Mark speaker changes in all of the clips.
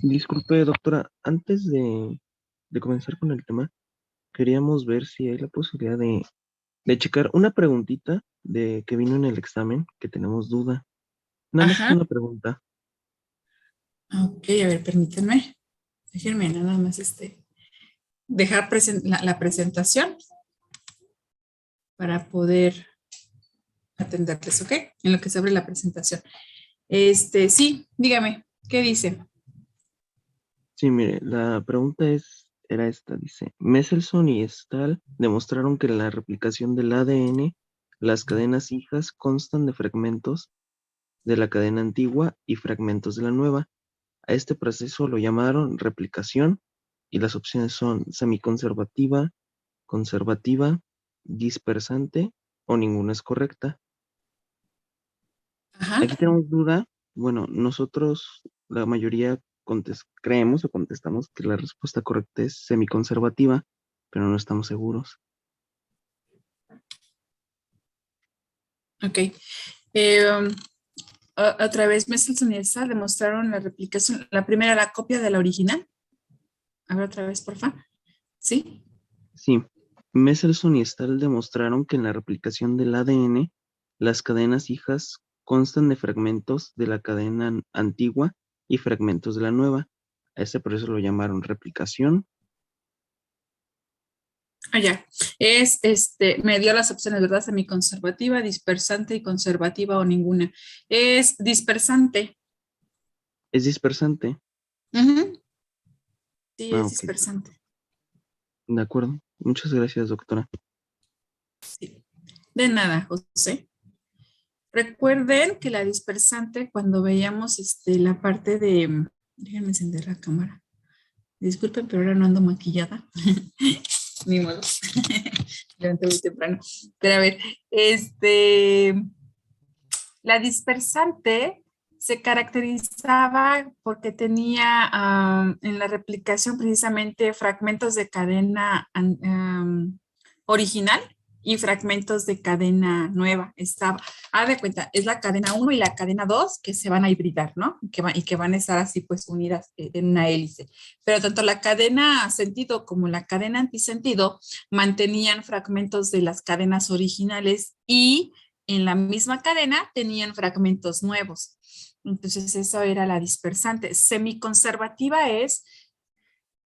Speaker 1: Disculpe, doctora, antes de comenzar con el tema, queríamos ver si hay la posibilidad de checar una preguntita de que vino en el examen, que tenemos duda. Nada más es
Speaker 2: Ajá,
Speaker 1: una pregunta.
Speaker 2: ok, a ver, permítanme. Déjenme nada más dejar la presentación para poder atenderles, ¿ok? En lo que se abre la presentación. Sí, dígame, ¿qué dice?
Speaker 1: Sí, mire, la pregunta era esta, dice, Mendelssohn y Stahl demostraron que en la replicación del ADN, las cadenas hijas constan de fragmentos de la cadena antigua y fragmentos de la nueva. A este proceso lo llamaron replicación y las opciones son semiconservativa, conservativa, dispersante o ninguna es correcta.
Speaker 2: Ajá,
Speaker 1: Aquí tenemos duda. Bueno, nosotros, la mayoría creemos o contestamos que la respuesta correcta es semiconservativa, pero no estamos seguros.
Speaker 2: ok. Um, otra vez, Mendelssohn y Stahl demostraron la replicación, la primera, la copia de la original. A ver, otra vez, porfa. ¿Sí?
Speaker 1: Sí, Mendelssohn y Stahl demostraron que en la replicación del ADN, las cadenas hijas constan de fragmentos de la cadena antigua y fragmentos de la nueva. A este proceso lo llamaron replicación.
Speaker 2: Ah, ya. Me dio las opciones, ¿verdad? Semiconservativa, dispersante y conservativa o ninguna. Es dispersante.
Speaker 1: ¿Es dispersante?
Speaker 2: Ujú. Sí,
Speaker 1: Ah,
Speaker 2: es
Speaker 1: ok,
Speaker 2: dispersante.
Speaker 1: de acuerdo. Muchas gracias, doctora.
Speaker 2: Sí. De nada, José. Recuerden que la dispersante, cuando veíamos la parte de, déjenme encender la cámara. Disculpen, pero ahora no ando maquillada. Ni modo. Levanté muy temprano. Pero a ver, la dispersante se caracterizaba porque tenía en la replicación precisamente fragmentos de cadena original y fragmentos de cadena nueva. Haz de cuenta, es la cadena uno y la cadena 2 que se van a hibridar, ¿no? Y que van a estar así pues unidas en una hélice. Pero tanto la cadena sentido como la cadena antisentido mantenían fragmentos de las cadenas originales y en la misma cadena tenían fragmentos nuevos. Entonces, eso era la dispersante. Semiconservativa es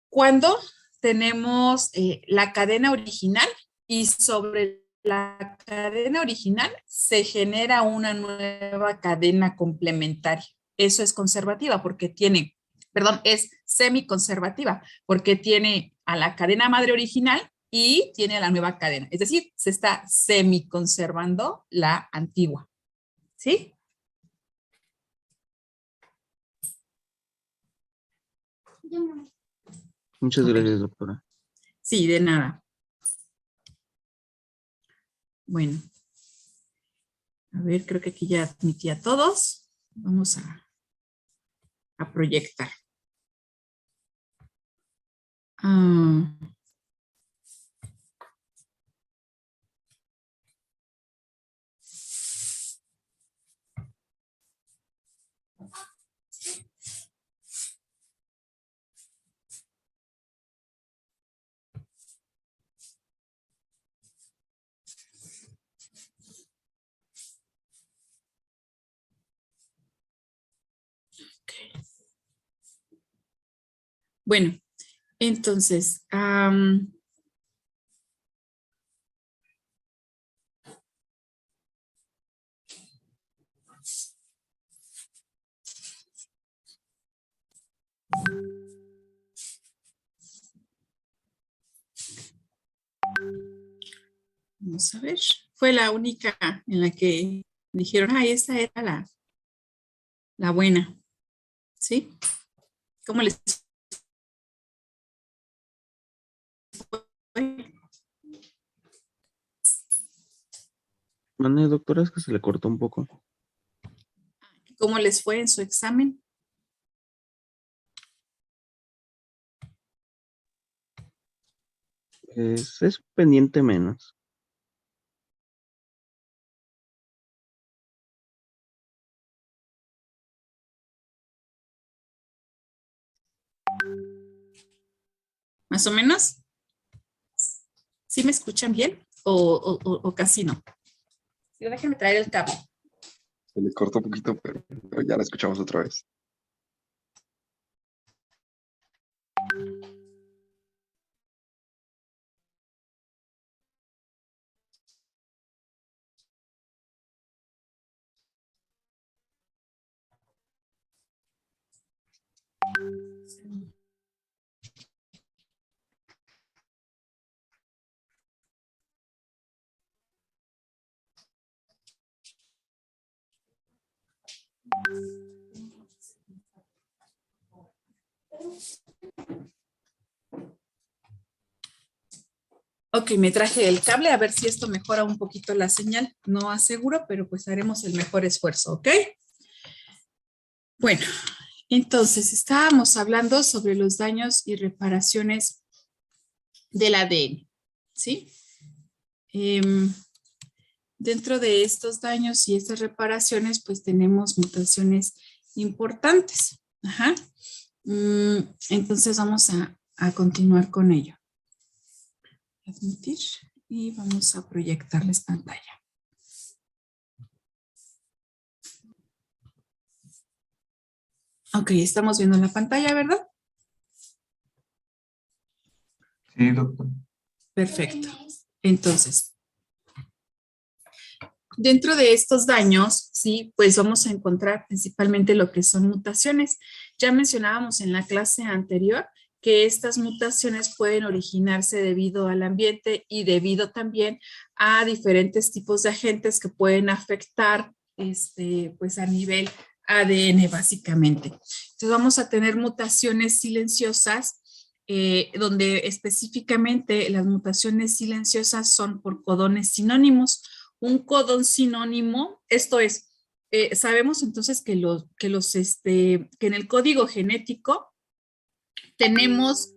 Speaker 2: cuando tenemos la cadena original y sobre la cadena original se genera una nueva cadena complementaria. Eso es conservativa porque tiene, perdón, es semiconservativa porque tiene a la cadena madre original y tiene a la nueva cadena. Es decir, se está semiconservando la antigua. ¿Sí?
Speaker 1: Muchas
Speaker 2: Ok.
Speaker 1: gracias, doctora.
Speaker 2: Sí, de nada. Bueno, a ver, creo que aquí ya admití a todos. Vamos a proyectar. Ah, ok. Bueno, entonces, vamos a ver. Fue la única en la que dijeron, ah, esta era la buena. ¿Sí? ¿Cómo les fue?
Speaker 1: Mande, doctora, es que se le cortó un poco.
Speaker 2: ¿Cómo les fue en su examen?
Speaker 1: Es pendiente menos.
Speaker 2: ¿Más o menos? ¿Sí me escuchan bien? ¿O casi no? Sí, déjenme traer el cable.
Speaker 3: Se le cortó un poquito, pero ya la escuchamos otra vez.
Speaker 2: Ok, me traje el cable a ver si esto mejora un poquito la señal. No aseguro, pero pues haremos el mejor esfuerzo, ¿ok? Bueno, entonces estábamos hablando sobre los daños y reparaciones del ADN, ¿sí? Dentro de estos daños y estas reparaciones, pues tenemos mutaciones importantes. Ajá. Entonces vamos a continuar con ello. Admitir y vamos a proyectarles pantalla. Ok, estamos viendo la pantalla, ¿verdad?
Speaker 3: Sí, doctor.
Speaker 2: Perfecto. Entonces, dentro de estos daños, sí, pues vamos a encontrar principalmente lo que son mutaciones. Ya mencionábamos en la clase anterior que estas mutaciones pueden originarse debido al ambiente y debido también a diferentes tipos de agentes que pueden afectar, pues a nivel ADN básicamente. Entonces vamos a tener mutaciones silenciosas, donde específicamente las mutaciones silenciosas son por codones sinónimos. Un codón sinónimo, esto es, sabemos entonces que en el código genético tenemos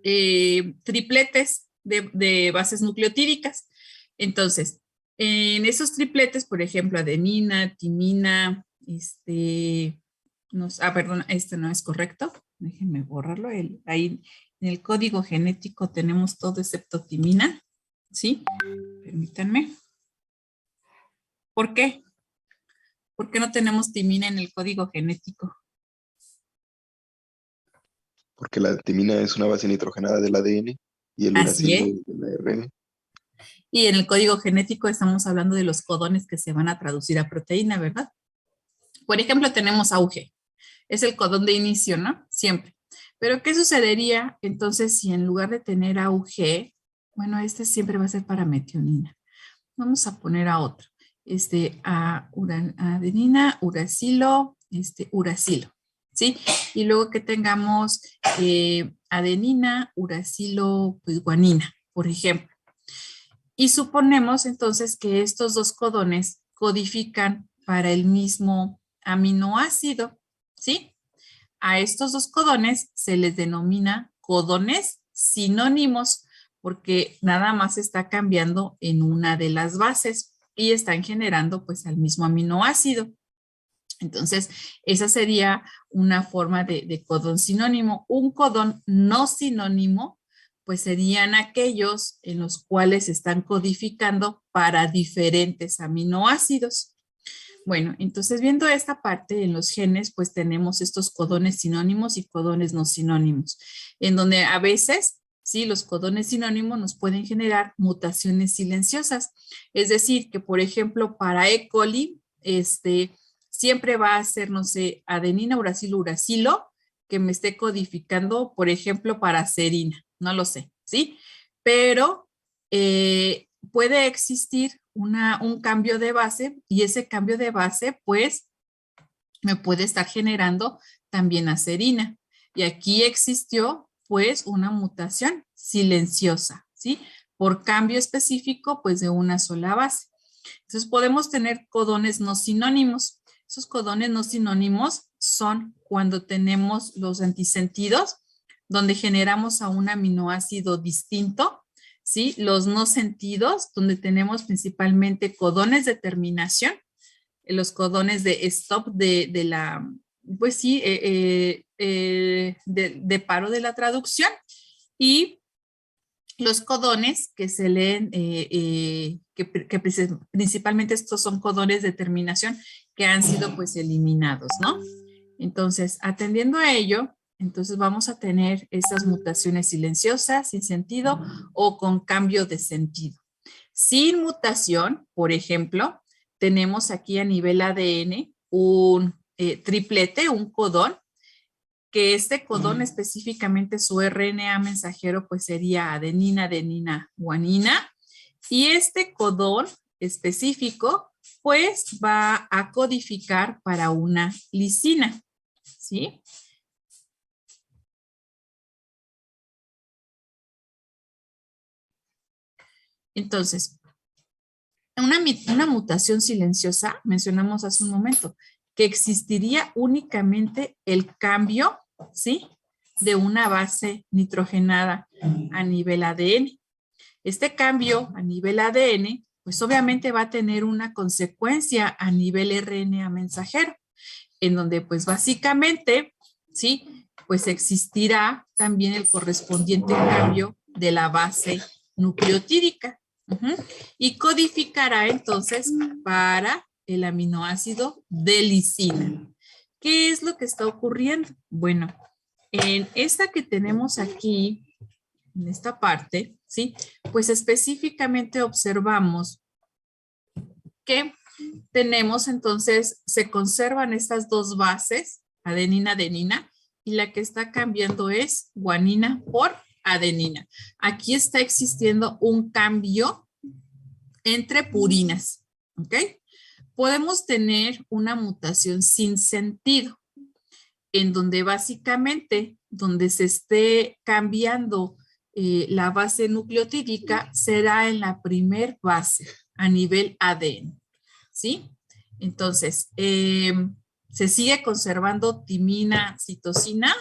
Speaker 2: tripletes de bases nucleotídicas. Entonces, en esos tripletes, por ejemplo, adenina, timina, perdón, este no es correcto. Déjenme borrarlo. Ahí en el código genético tenemos todo excepto timina. ¿Sí? Permítanme. ¿Por qué? ¿Por qué no tenemos timina en el código genético?
Speaker 3: Porque la timina es una base nitrogenada del ADN y el
Speaker 2: Así
Speaker 3: uracilo
Speaker 2: es.
Speaker 3: del ARN.
Speaker 2: Y en el código genético estamos hablando de los codones que se van a traducir a proteína, ¿verdad? Por ejemplo, tenemos auge. Es el codón de inicio, ¿no? Siempre. Pero, ¿qué sucedería entonces si en lugar de tener auge, bueno, este siempre va a ser para metionina? Vamos a poner a otro. Adenina, uracilo, uracilo, ¿sí? Y luego que tengamos adenina, uracilo, pues guanina, por ejemplo. Y suponemos entonces que estos dos codones codifican para el mismo aminoácido, ¿sí? A estos dos codones se les denomina codones sinónimos porque nada más está cambiando en una de las bases y están generando pues al mismo aminoácido. Entonces, esa sería una forma de codón sinónimo. Un codón no sinónimo, pues serían aquellos en los cuales están codificando para diferentes aminoácidos. Bueno, entonces viendo esta parte en los genes, pues tenemos estos codones sinónimos y codones no sinónimos, en donde a veces, sí, los codones sinónimos nos pueden generar mutaciones silenciosas. Es decir, que por ejemplo, para E. coli, siempre va a ser, no sé, adenina, uracilo, uracilo, que me esté codificando, por ejemplo, para serina, no lo sé, ¿sí? Pero puede existir un cambio de base y ese cambio de base, pues, me puede estar generando también acerina. Y aquí existió, pues, una mutación silenciosa, ¿sí? Por cambio específico, pues, de una sola base. Entonces, podemos tener codones no sinónimos. Esos codones no sinónimos son cuando tenemos los antisentidos, donde generamos a un aminoácido distinto, ¿sí? Los no sentidos, donde tenemos principalmente codones de terminación, los codones de stop de la, pues sí, de paro de la traducción y los codones que se leen, principalmente estos son codones de terminación que han sido pues eliminados, ¿no? Entonces, atendiendo a ello, entonces vamos a tener estas mutaciones silenciosas, sin sentido o con cambio de sentido. Sin mutación, por ejemplo, tenemos aquí a nivel ADN un triplete, un codón, que este codón específicamente su RNA mensajero pues sería adenina, adenina, guanina, y este codón específico pues va a codificar para una lisina, ¿sí? Entonces, una mutación silenciosa, mencionamos hace un momento, que existiría únicamente el cambio, ¿sí?, de una base nitrogenada a nivel ADN. Este cambio a nivel ADN, pues obviamente va a tener una consecuencia a nivel RNA mensajero, en donde pues básicamente, ¿sí?, pues existirá también el correspondiente cambio de la base nucleotídica. Y codificará entonces para el aminoácido de lisina. ¿Qué es lo que está ocurriendo? Bueno, en esta que tenemos aquí, en esta parte, ¿sí? Pues específicamente observamos que tenemos entonces, se conservan estas dos bases, adenina, adenina, y la que está cambiando es guanina por adenina. Aquí está existiendo un cambio entre purinas, ¿ok? Podemos tener una mutación sin sentido, en donde básicamente, donde se esté cambiando la base nucleotídica, será en la primer base, a nivel ADN, ¿sí? Entonces, se sigue conservando timina, citosina,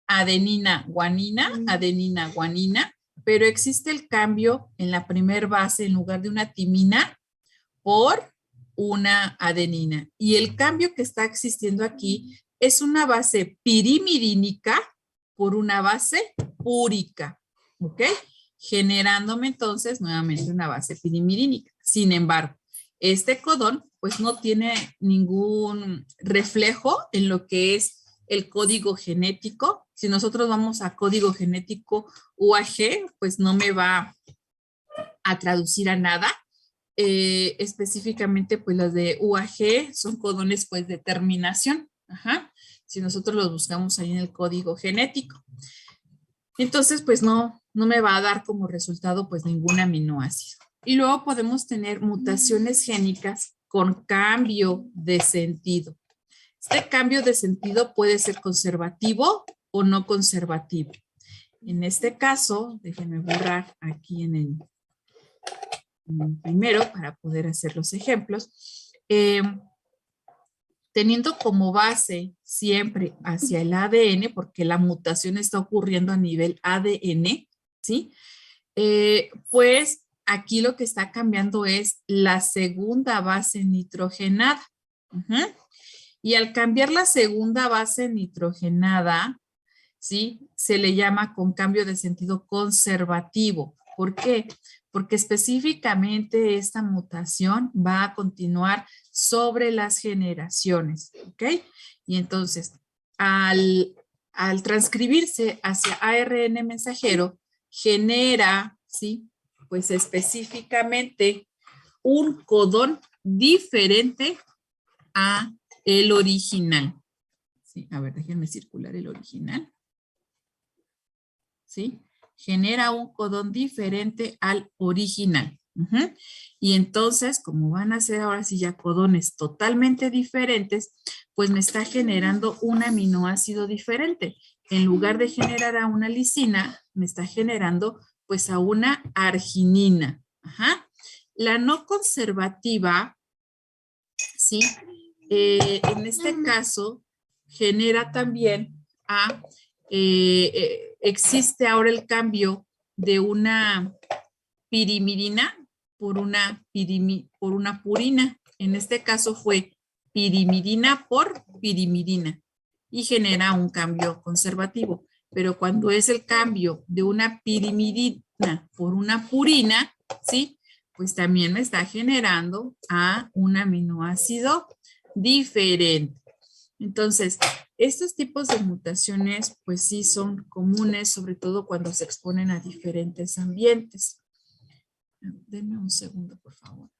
Speaker 2: adenina, guanina, pero existe el cambio en la primer base, en lugar de una timina, por una adenina. Y el cambio que está existiendo aquí es una base pirimirínica por una base púrica, ¿ok? Generándome entonces nuevamente una base pirimirínica. Sin embargo, este codón pues no tiene ningún reflejo en lo que es el código genético. Si nosotros vamos a código genético UAG, pues no me va a traducir a nada. Específicamente pues las de UAG son codones pues de terminación. Ajá. Si nosotros los buscamos ahí en el código genético. Entonces pues no me va a dar como resultado pues ningún aminoácido. Y luego podemos tener mutaciones génicas con cambio de sentido. Este cambio de sentido puede ser conservativo o no conservativo. En este caso, déjenme borrar aquí en el primero para poder hacer los ejemplos. Teniendo como base siempre hacia el ADN, porque la mutación está ocurriendo a nivel ADN, ¿sí? Pues aquí lo que está cambiando es la segunda base nitrogenada. Y al cambiar la segunda base nitrogenada, ¿sí?, se le llama con cambio de sentido conservativo. ¿Por qué? Porque específicamente esta mutación va a continuar sobre las generaciones, ¿ok? Y entonces, al transcribirse hacia ARN mensajero, genera, ¿sí?, pues específicamente un codón diferente a el original. Sí, a ver, déjenme circular el original. ¿Sí? Genera un codón diferente al original. Y entonces, como van a ser ahora sí ya codones totalmente diferentes, pues me está generando un aminoácido diferente. En lugar de generar a una lisina, me está generando pues a una arginina. La no conservativa, ¿sí?, en este caso genera también a existe ahora el cambio de una pirimidina por una purina. En este caso fue pirimidina por pirimidina y genera un cambio conservativo. pero cuando es el cambio de una pirimidina por una purina, ¿sí? Pues también me está generando a un aminoácido diferente. Entonces, estos tipos de mutaciones, pues sí son comunes, sobre todo cuando se exponen a diferentes ambientes. Denme un segundo, por favor.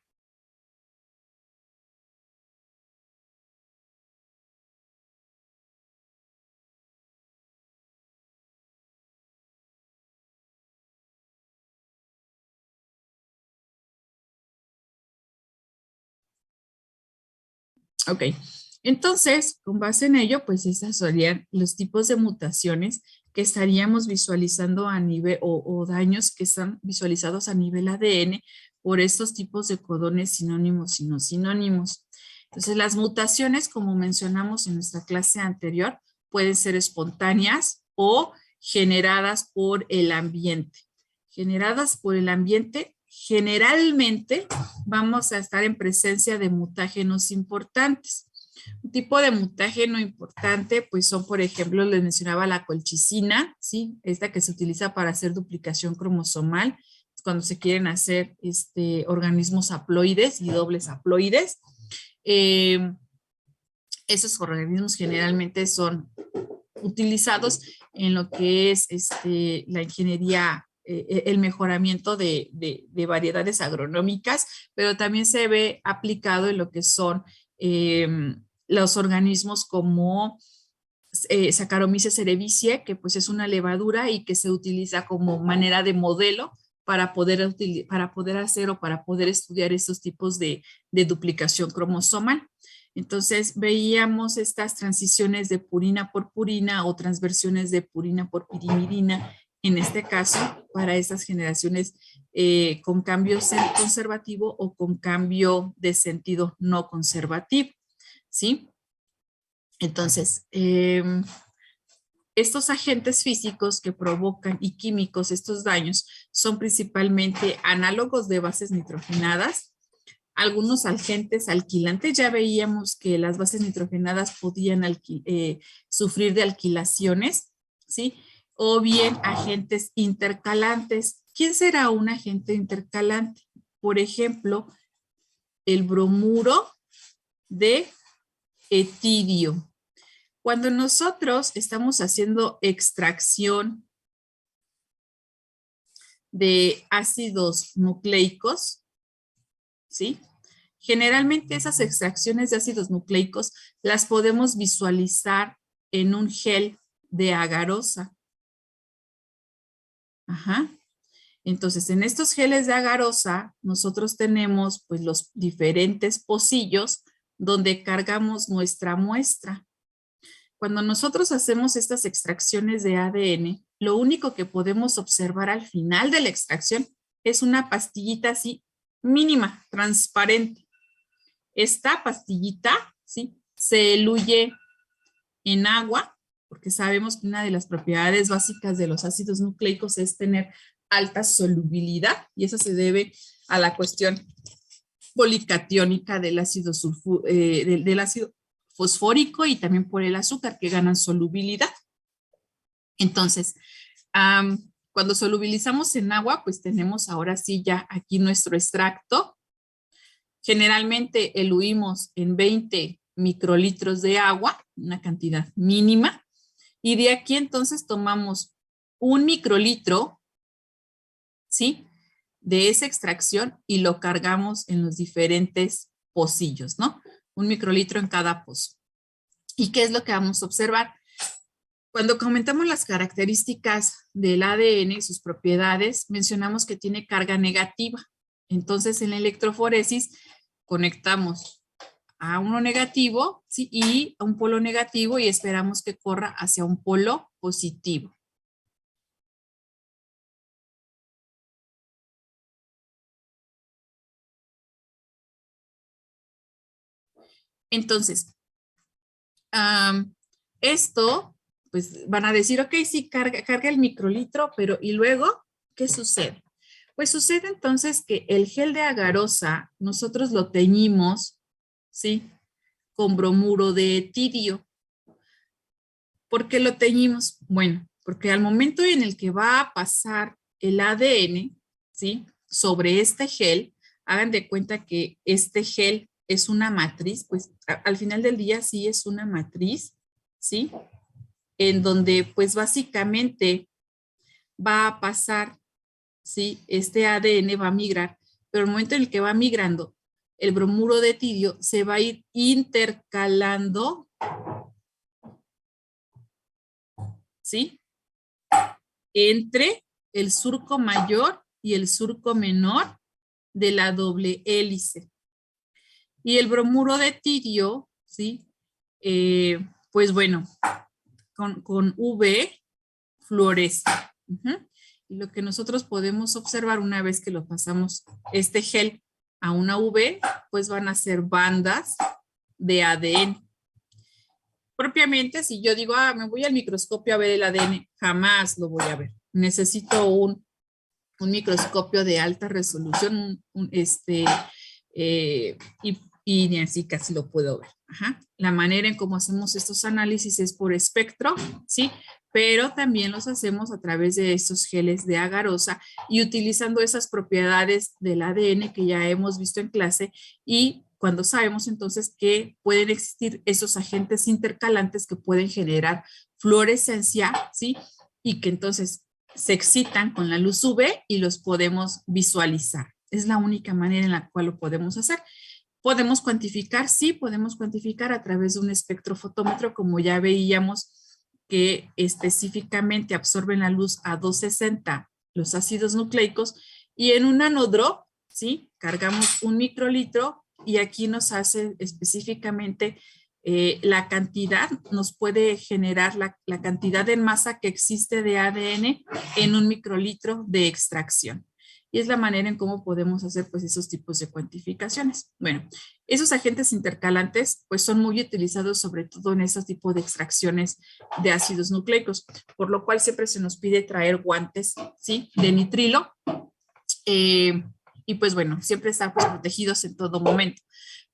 Speaker 2: Ok, entonces, con base en ello, pues esas serían los tipos de mutaciones que estaríamos visualizando a nivel, o daños que están visualizados a nivel ADN por estos tipos de codones sinónimos y no sinónimos. Entonces, las mutaciones, como mencionamos en nuestra clase anterior, pueden ser espontáneas o generadas por el ambiente. Generadas por el ambiente, generalmente vamos a estar en presencia de mutágenos importantes. Un tipo de mutágeno importante, pues son, por ejemplo, les mencionaba la colchicina, ¿sí? Esta que se utiliza para hacer duplicación cromosomal, cuando se quieren hacer organismos haploides y dobles haploides. Esos organismos generalmente son utilizados en lo que es la ingeniería, el mejoramiento de variedades agronómicas, pero también se ve aplicado en lo que son los organismos como Saccharomyces cerevisiae, que pues es una levadura y que se utiliza como manera de modelo para poder hacer o para poder estudiar estos tipos de duplicación cromosomal. Entonces veíamos estas transiciones de purina por purina o transversiones de purina por pirimidina, en este caso para estas generaciones con cambio conservativo o con cambio de sentido no conservativo, ¿sí? Entonces, estos agentes físicos que provocan y químicos estos daños son principalmente análogos de bases nitrogenadas, algunos agentes alquilantes. Ya veíamos que las bases nitrogenadas podían sufrir de alquilaciones, ¿sí? O bien agentes intercalantes. ¿Quién será un agente intercalante? Por ejemplo, el bromuro de etidio. Cuando nosotros estamos haciendo extracción de ácidos nucleicos, ¿sí? Generalmente esas extracciones de ácidos nucleicos las podemos visualizar en un gel de agarosa. Ajá. Entonces, en estos geles de agarosa, nosotros tenemos pues los diferentes pocillos donde cargamos nuestra muestra. Cuando nosotros hacemos estas extracciones de ADN, lo único que podemos observar al final de la extracción es una pastillita así mínima, transparente. Esta pastillita, ¿sí?, se diluye en agua, porque sabemos que una de las propiedades básicas de los ácidos nucleicos es tener alta solubilidad, y eso se debe a la cuestión policatiónica del ácido del ácido fosfórico y también por el azúcar, que ganan solubilidad. Entonces, cuando solubilizamos en agua, pues tenemos ahora sí ya aquí nuestro extracto. Generalmente eluimos en 20 microlitros de agua, una cantidad mínima, y de aquí entonces tomamos 1 microlitro, ¿sí?, de esa extracción y lo cargamos en los diferentes pocillos, ¿no? 1 microlitro en cada pozo. ¿Y qué es lo que vamos a observar? Cuando comentamos las características del ADN y sus propiedades, mencionamos que tiene carga negativa. Entonces, en la electroforesis conectamos a uno negativo, ¿sí?, y a un polo negativo, y esperamos que corra hacia un polo positivo. Entonces, esto, pues van a decir, ok, sí, carga el microlitro, pero ¿y luego qué sucede? Pues sucede entonces que el gel de agarosa nosotros lo teñimos, ¿sí?, con bromuro de etidio. ¿Por qué lo teñimos? Bueno, Porque al momento en el que va a pasar el ADN, ¿sí? Sobre este gel, hagan de cuenta que este gel es una matriz, pues al final del día sí es una matriz, ¿sí? En donde pues básicamente va a pasar, ¿sí? Este ADN va a migrar, pero el momento en el que va migrando, el bromuro de tirio se va a ir intercalando, ¿sí? Entre el surco mayor y el surco menor de la doble hélice. Y el bromuro de tirio, ¿sí? Pues bueno, con V fluoresce. Y lo que nosotros podemos observar una vez que lo pasamos este gel a una UV, pues van a ser bandas de ADN. Propiamente, si yo digo, me voy al microscopio a ver el ADN, jamás lo voy a ver. Necesito un microscopio de alta resolución, y así casi lo puedo ver. La manera en cómo hacemos estos análisis es por espectro, ¿sí? Pero también los hacemos a través de estos geles de agarosa y utilizando esas propiedades del ADN que ya hemos visto en clase, y cuando sabemos entonces que pueden existir esos agentes intercalantes que pueden generar fluorescencia, ¿sí? Y que entonces se excitan con la luz UV y los podemos visualizar. Es la única manera en la cual lo podemos hacer. ¿Podemos cuantificar? Sí, podemos cuantificar a través de un espectrofotómetro, como ya veíamos, que específicamente absorben la luz a 260 los ácidos nucleicos, y en un nanodrop, ¿sí? Cargamos un microlitro y aquí nos hace específicamente la cantidad, nos puede generar la cantidad en masa que existe de ADN en un microlitro de extracción. Y es la manera en cómo podemos hacer pues esos tipos de cuantificaciones. Bueno, esos agentes intercalantes pues son muy utilizados sobre todo en esos tipos de extracciones de ácidos nucleicos, por lo cual siempre se nos pide traer guantes, ¿sí? De nitrilo, y pues bueno, siempre estar pues protegidos en todo momento.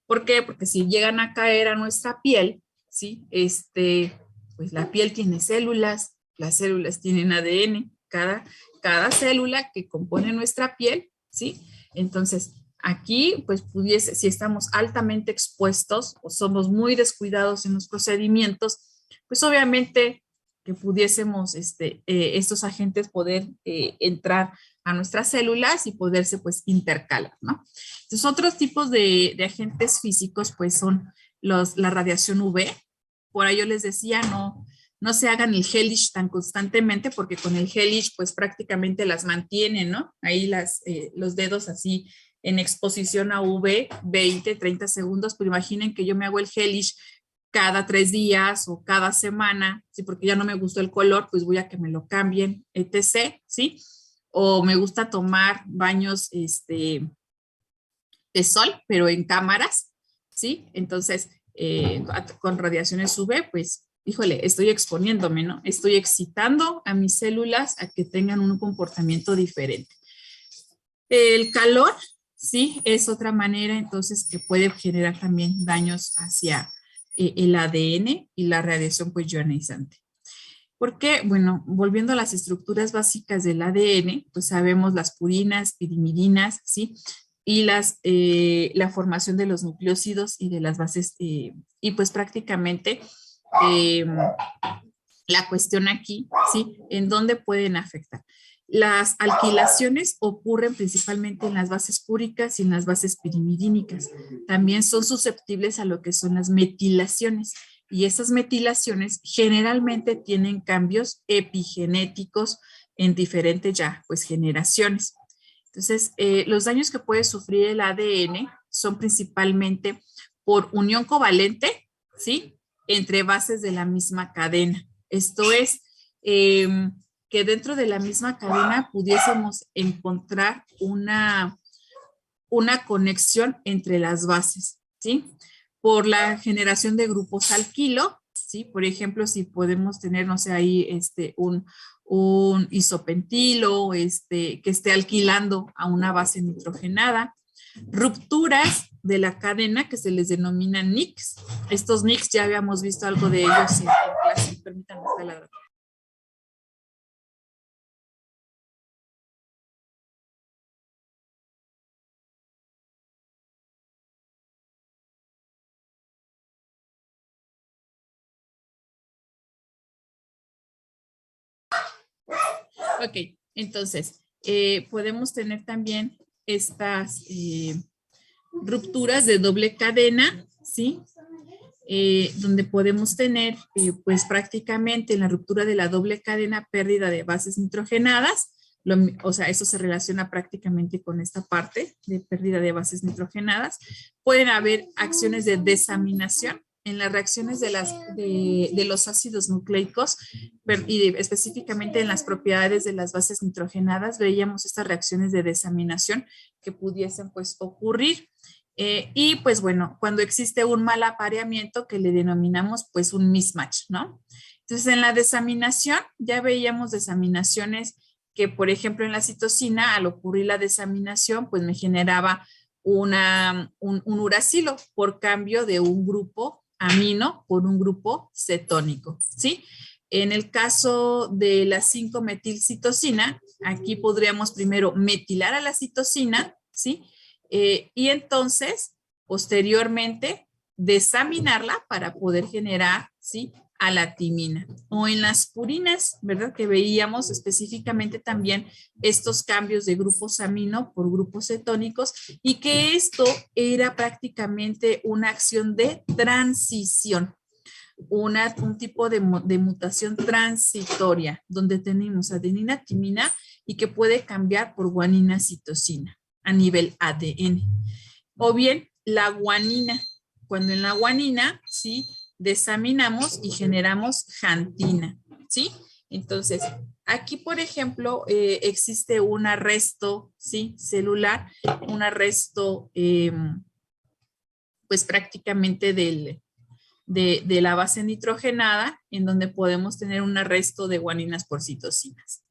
Speaker 2: ¿Por qué? Porque si llegan a caer a nuestra piel, ¿sí? Pues la piel tiene células, las células tienen ADN, cada célula que compone nuestra piel, ¿sí? Entonces, aquí, pues pudiese, si estamos altamente expuestos o somos muy descuidados en los procedimientos, pues obviamente que pudiésemos estos agentes poder entrar a nuestras células y poderse pues intercalar, ¿no? Entonces, otros tipos de agentes físicos pues son la radiación UV. Por ahí yo les decía, no se hagan el hellish tan constantemente, porque con el hellish pues prácticamente las mantienen, ¿no? Ahí los dedos así en exposición a UV 20, 30 segundos, pero imaginen que yo me hago el hellish cada 3 días o cada semana, ¿sí? Porque ya no me gustó el color, pues voy a que me lo cambien, etc., ¿sí? O me gusta tomar baños de sol, pero en cámaras, ¿sí? Entonces, con radiaciones UV, pues, híjole, estoy exponiéndome, ¿no? Estoy excitando a mis células a que tengan un comportamiento diferente. El calor, sí, es otra manera entonces que puede generar también daños hacia el ADN y la radiación pues ionizante. Porque, bueno, volviendo a las estructuras básicas del ADN, pues sabemos las purinas, pirimidines, ¿sí? Y la formación de los nucleósidos y de las bases, y pues prácticamente la cuestión aquí, ¿sí? ¿En dónde pueden afectar? Las alquilaciones ocurren principalmente en las bases púricas y en las bases pirimidínicas. También son susceptibles a lo que son las metilaciones. Y esas metilaciones generalmente tienen cambios epigenéticos en diferentes ya, pues, generaciones. Entonces, los daños que puede sufrir el ADN son principalmente por unión covalente, ¿sí? Entre bases de la misma cadena. Esto es que dentro de la misma cadena pudiésemos encontrar una conexión entre las bases, ¿sí? Por la generación de grupos alquilo, ¿sí? Por ejemplo, si podemos tener, no sé, ahí un isopentilo, que esté alquilando a una base nitrogenada, rupturas de la cadena que se les denominan NICs. Estos NICs ya habíamos visto algo de ellos en clase. Permítanme estar la Ok, entonces, podemos tener también estas rupturas de doble cadena, ¿sí? Donde podemos tener, pues prácticamente en la ruptura de la doble cadena, pérdida de bases nitrogenadas, o sea, eso se relaciona prácticamente con esta parte de pérdida de bases nitrogenadas. Pueden haber acciones de desaminación en las reacciones de los ácidos nucleicos y específicamente en las propiedades de las bases nitrogenadas, veíamos estas reacciones de desaminación que pudiesen pues ocurrir. Y pues bueno, cuando existe un mal apareamiento que le denominamos pues un mismatch, ¿no? Entonces en la desaminación ya veíamos desaminaciones que por ejemplo en la citosina al ocurrir la desaminación pues me generaba un uracilo por cambio de un grupo amino por un grupo cetónico, ¿sí? En el caso de la 5-metilcitosina, aquí podríamos primero metilar a la citosina, ¿sí? Y entonces, posteriormente, desaminarla para poder generar, ¿sí? A la timina. O en las purinas, ¿verdad? Que veíamos específicamente también estos cambios de grupos amino por grupos cetónicos y que esto era prácticamente una acción de transición. Un tipo de mutación transitoria, donde tenemos adenina, timina y que puede cambiar por guanina, citosina a nivel ADN. O bien la guanina, cuando en la guanina, ¿sí? Desaminamos y generamos xantina, ¿sí? Entonces, aquí, por ejemplo, existe un arresto, ¿sí? Celular, un arresto, pues prácticamente de la base nitrogenada, en donde podemos tener un arresto de guaninas por citosinas.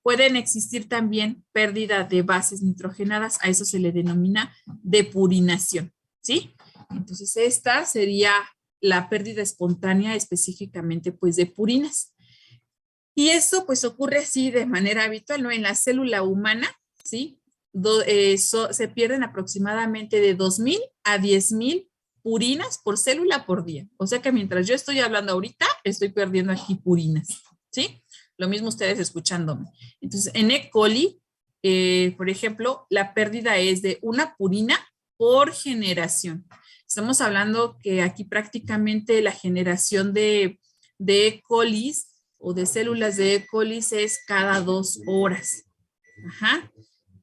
Speaker 2: Pueden existir también pérdida de bases nitrogenadas, a eso se le denomina depurinación, ¿sí? Entonces esta sería la pérdida espontánea específicamente pues de purinas. Y eso pues ocurre así de manera habitual, ¿no? En la célula humana, ¿sí? Se pierden aproximadamente de 2,000 a 10,000 purinas por célula por día. O sea que mientras yo estoy hablando ahorita, estoy perdiendo aquí purinas, ¿sí? Lo mismo ustedes escuchándome. Entonces, en E. coli, por ejemplo, la pérdida es de una purina por generación. Estamos hablando que aquí prácticamente la generación de E. coli o de células de E. coli es cada 2 horas. Ajá.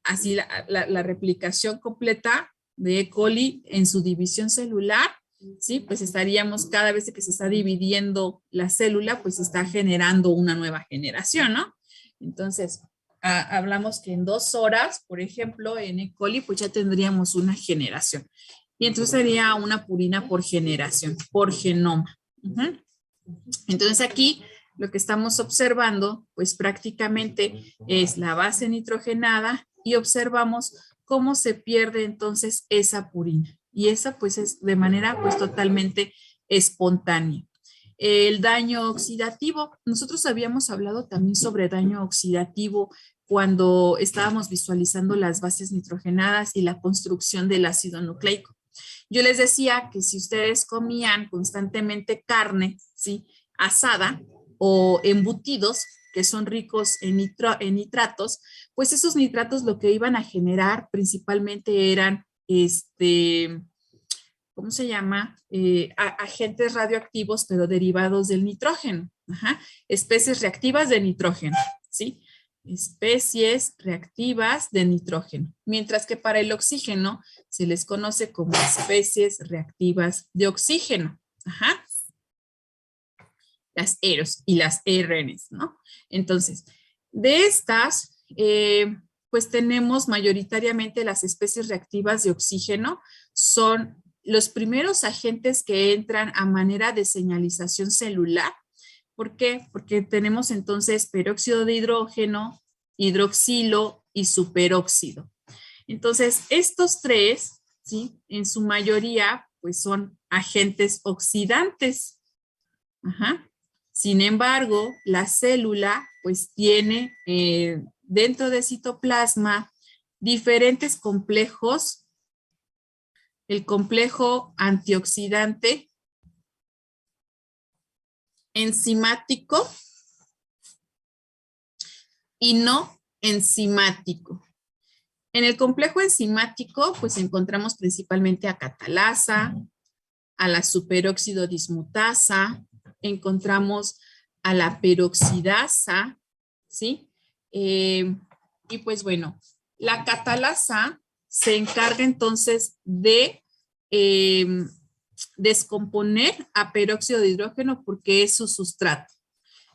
Speaker 2: Así la replicación completa de E. coli en su división celular, ¿sí? Pues estaríamos cada vez que se está dividiendo la célula, pues está generando una nueva generación, ¿no? Entonces, hablamos que en 2 horas, por ejemplo, en E. coli, pues ya tendríamos una generación. Y entonces sería una purina por generación, por genoma. Entonces aquí lo que estamos observando, pues prácticamente es la base nitrogenada y observamos cómo se pierde entonces esa purina. Y esa pues es de manera pues totalmente espontánea. El daño oxidativo, nosotros habíamos hablado también sobre daño oxidativo cuando estábamos visualizando las bases nitrogenadas y la construcción del ácido nucleico. Yo les decía que si ustedes comían constantemente carne, ¿sí? Asada o embutidos que son ricos en nitratos, pues esos nitratos lo que iban a generar principalmente eran, ¿cómo se llama? Agentes radioactivos, pero derivados del nitrógeno. Ajá. Especies reactivas de nitrógeno, ¿sí? Especies reactivas de nitrógeno. Mientras que para el oxígeno se les conoce como especies reactivas de oxígeno. Ajá. Las EROS y las ERNs, ¿no? Entonces, de estas, pues tenemos mayoritariamente las especies reactivas de oxígeno, son los primeros agentes que entran a manera de señalización celular. ¿Por qué? Porque tenemos entonces peróxido de hidrógeno, hidroxilo y superóxido. Entonces, estos tres, ¿sí? En su mayoría, pues son agentes oxidantes. Ajá. Sin embargo, la célula pues tiene dentro del citoplasma diferentes complejos. El complejo antioxidante enzimático, y no enzimático. En el complejo enzimático, pues encontramos principalmente a catalasa, a la superóxido dismutasa, encontramos a la peroxidasa, ¿sí? Y pues bueno, la catalasa se encarga entonces de descomponer a peróxido de hidrógeno porque es su sustrato.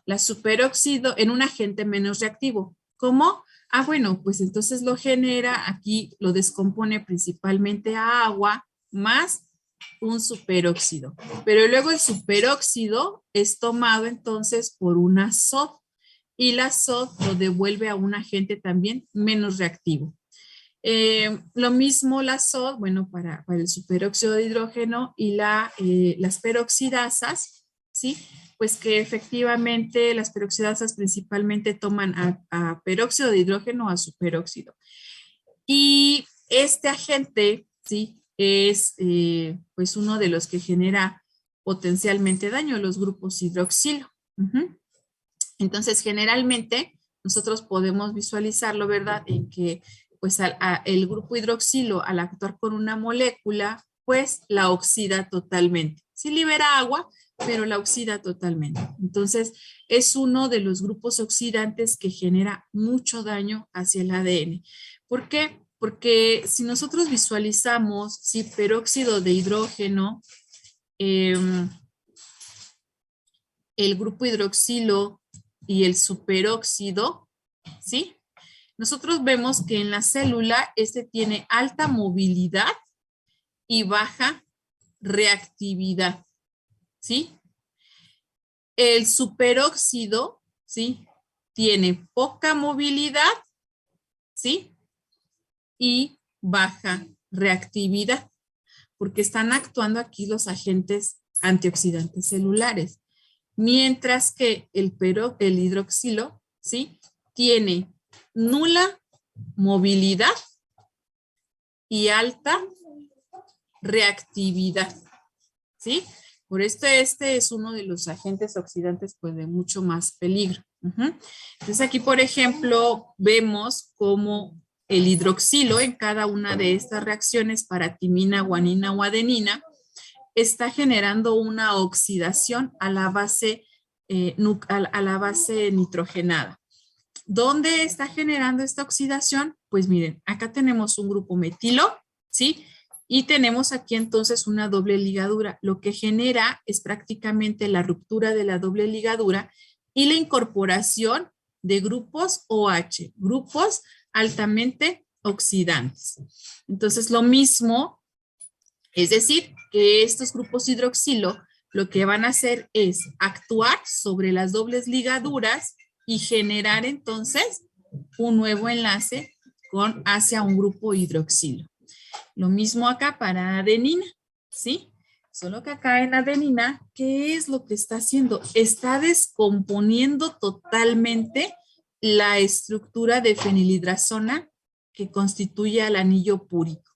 Speaker 2: La superóxido en un agente menos reactivo. ¿Cómo? Ah, bueno, pues entonces lo genera, aquí lo descompone principalmente a agua más un superóxido. Pero luego el superóxido es tomado entonces por una SOD y la SOD lo devuelve a un agente también menos reactivo. Lo mismo la SOD, bueno, para el superóxido de hidrógeno y las peroxidasas, ¿sí? Pues que efectivamente las peroxidasas principalmente toman a peróxido de hidrógeno o a superóxido. Y este agente, ¿sí? Es pues uno de los que genera potencialmente daño, los grupos hidroxilo. Entonces, generalmente nosotros podemos visualizarlo, ¿verdad? En que pues el grupo hidroxilo al actuar con una molécula, pues la oxida totalmente. Sí libera agua, pero la oxida totalmente. Entonces, es uno de los grupos oxidantes que genera mucho daño hacia el ADN. ¿Por qué? Porque si nosotros visualizamos, sí, peróxido de hidrógeno, el grupo hidroxilo y el superóxido, ¿sí? Nosotros vemos que en la célula este tiene alta movilidad y baja reactividad, ¿sí? El superóxido, ¿sí? Tiene poca movilidad, ¿sí? Y baja reactividad, porque están actuando aquí los agentes antioxidantes celulares. Mientras que el hidroxilo, ¿sí? Tiene nula movilidad y alta reactividad, ¿sí? Por esto este es uno de los agentes oxidantes pues de mucho más peligro. Entonces aquí, por ejemplo, vemos cómo el hidroxilo en cada una de estas reacciones para timina, guanina o adenina está generando una oxidación a la base, a la base nitrogenada. ¿Dónde está generando esta oxidación? Pues miren, acá tenemos un grupo metilo, ¿sí? Y tenemos aquí entonces una doble ligadura. Lo que genera es prácticamente la ruptura de la doble ligadura y la incorporación de grupos OH, grupos altamente oxidantes. Entonces, lo mismo, es decir, que estos grupos hidroxilo lo que van a hacer es actuar sobre las dobles ligaduras y generar entonces un nuevo enlace hacia un grupo hidroxilo. Lo mismo acá para adenina, ¿sí? Solo que acá en adenina, ¿qué es lo que está haciendo? Está descomponiendo totalmente la estructura de fenilhidrazona que constituye al anillo púrico,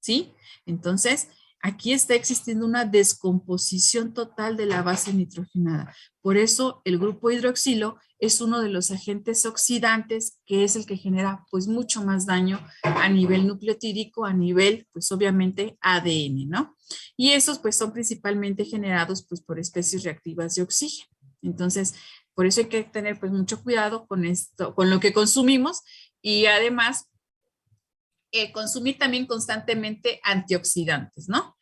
Speaker 2: ¿sí? Entonces, aquí está existiendo una descomposición total de la base nitrogenada. Por eso el grupo hidroxilo es uno de los agentes oxidantes que es el que genera pues mucho más daño a nivel nucleotídico, a nivel pues obviamente ADN, ¿no? Y esos pues son principalmente generados pues por especies reactivas de oxígeno. Entonces, por eso hay que tener pues mucho cuidado con esto, con lo que consumimos y además consumir también constantemente antioxidantes, ¿no?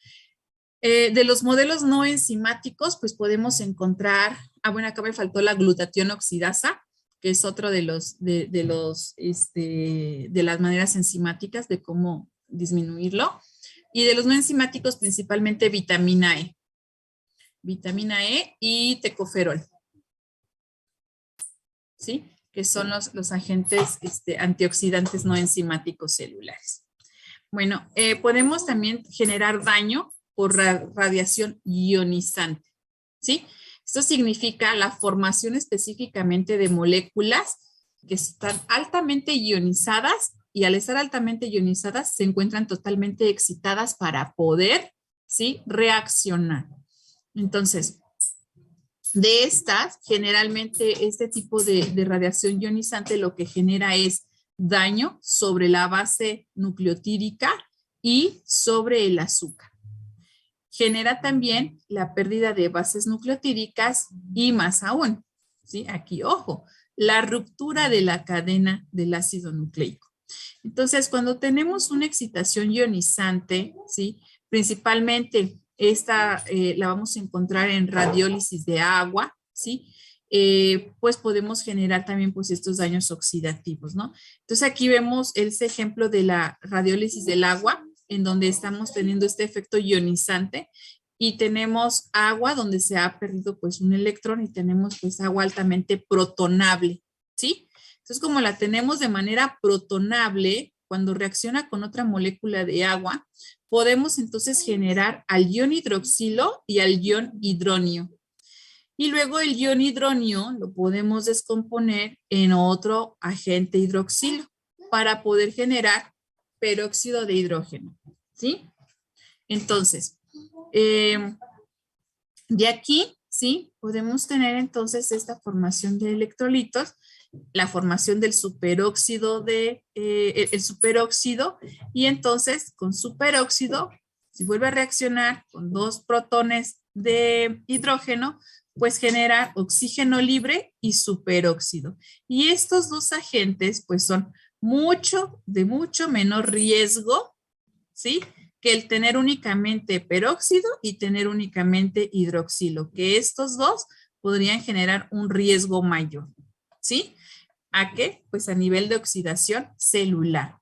Speaker 2: De los modelos no enzimáticos, pues podemos encontrar, bueno, acá me faltó la glutatión oxidasa, que es otro de las maneras enzimáticas de cómo disminuirlo. Y de los no enzimáticos, principalmente vitamina E. Vitamina E y tecoferol. ¿Sí? Que son los agentes antioxidantes no enzimáticos celulares. Bueno, podemos también generar daño por radiación ionizante, ¿sí? Esto significa la formación específicamente de moléculas que están altamente ionizadas y al estar altamente ionizadas se encuentran totalmente excitadas para poder, ¿sí? Reaccionar. Entonces, De estas, generalmente este tipo de radiación ionizante lo que genera es daño sobre la base nucleotídica y sobre el azúcar. Genera también la pérdida de bases nucleotídicas y más aún, ¿sí? Aquí, ojo, la ruptura de la cadena del ácido nucleico. Entonces, cuando tenemos una excitación ionizante, ¿sí? Principalmente esta la vamos a encontrar en radiólisis de agua, ¿sí? Pues podemos generar también pues estos daños oxidativos, ¿no? Entonces aquí vemos ese ejemplo de la radiólisis del agua, en donde estamos teniendo este efecto ionizante y tenemos agua donde se ha perdido pues un electrón y tenemos pues agua altamente protonable, ¿sí? Entonces como la tenemos de manera protonable, cuando reacciona con otra molécula de agua, podemos entonces generar al ion hidroxilo y al ion hidronio. Y luego el ion hidronio lo podemos descomponer en otro agente hidroxilo para poder generar peróxido de hidrógeno, ¿sí? Entonces, de aquí, ¿sí? Podemos tener entonces esta formación de electrolitos, la formación del superóxido el superóxido, y entonces con superóxido, si vuelve a reaccionar con 2 protones de hidrógeno, pues genera oxígeno libre y superóxido. Y estos 2 agentes, pues son de mucho menor riesgo, ¿sí? Que el tener únicamente peróxido y tener únicamente hidroxilo, que estos 2 podrían generar un riesgo mayor, ¿sí? ¿A qué? Pues a nivel de oxidación celular.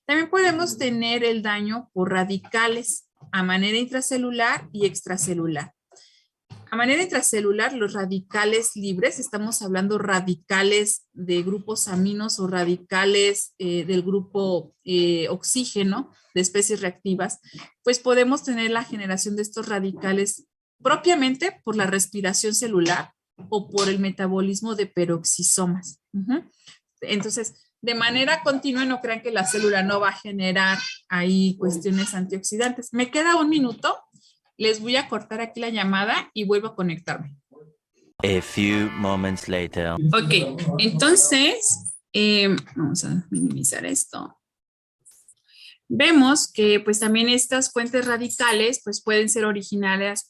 Speaker 2: También podemos tener el daño por radicales a manera intracelular y extracelular. A manera intracelular, los radicales libres, estamos hablando radicales de grupos aminos o radicales del grupo oxígeno de especies reactivas, pues podemos tener la generación de estos radicales propiamente por la respiración celular o por el metabolismo de peroxisomas. Entonces, de manera continua, no crean que la célula no va a generar ahí cuestiones antioxidantes. Me queda un minuto. Les voy a cortar aquí la llamada y vuelvo a conectarme.
Speaker 4: A few moments later.
Speaker 2: Ok, entonces, vamos a minimizar esto. Vemos que pues también estas fuentes radicales pues pueden ser originadas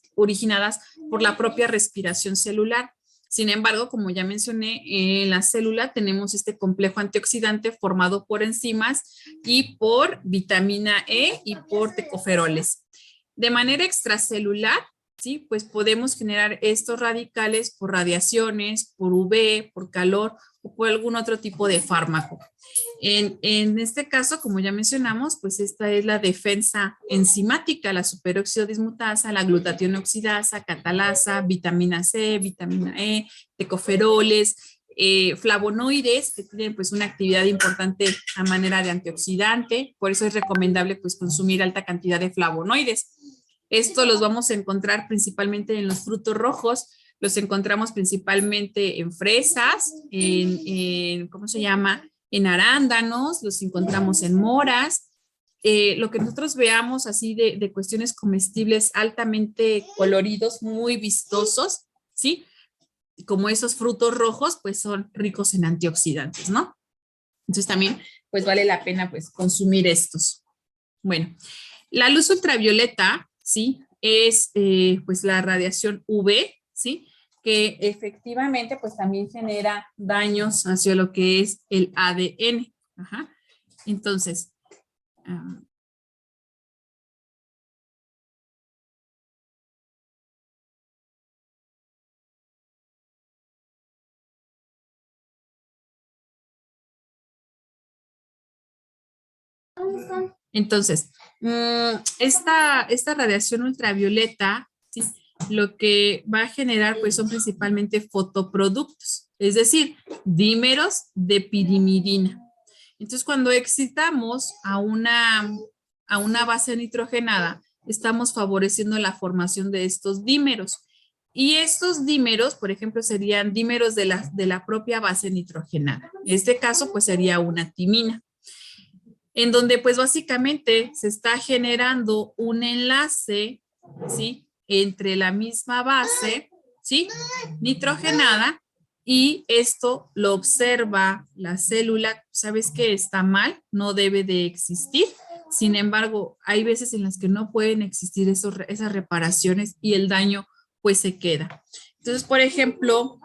Speaker 2: por la propia respiración celular. Sin embargo, como ya mencioné, en la célula tenemos este complejo antioxidante formado por enzimas y por vitamina E y por tocoferoles. De manera extracelular, ¿sí? Pues podemos generar estos radicales por radiaciones, por UV, por calor o por algún otro tipo de fármaco. En este caso, como ya mencionamos, pues esta es la defensa enzimática, la superóxido dismutasa, la glutatión oxidasa, catalasa, vitamina C, vitamina E, tocoferoles, flavonoides que tienen pues una actividad importante a manera de antioxidante, por eso es recomendable pues consumir alta cantidad de flavonoides. Esto los vamos a encontrar principalmente en los frutos rojos, los encontramos principalmente en fresas, ¿cómo se llama? En arándanos, los encontramos en moras. Lo que nosotros veamos así de cuestiones comestibles altamente coloridos, muy vistosos, ¿sí? Como esos frutos rojos, pues son ricos en antioxidantes, ¿no? Entonces también, pues vale la pena, pues, consumir estos. Bueno, la luz ultravioleta, ¿sí? Es, pues, la radiación UV, ¿sí? Que efectivamente, pues, también genera daños hacia lo que es el ADN. Ajá. Entonces, Entonces, esta radiación ultravioleta, ¿sí? Lo que va a generar pues son principalmente fotoproductos, es decir, dímeros de pirimidina. Entonces, cuando excitamos a una base nitrogenada, estamos favoreciendo la formación de estos dímeros. Y estos dímeros, por ejemplo, serían dímeros de la propia base nitrogenada. En este caso, pues sería una timina, en donde pues básicamente se está generando un enlace, ¿sí? Entre la misma base, ¿sí? Nitrogenada, y esto lo observa la célula, sabes que está mal, no debe de existir. Sin embargo, hay veces en las que no pueden existir esas reparaciones y el daño pues se queda. Entonces, por ejemplo,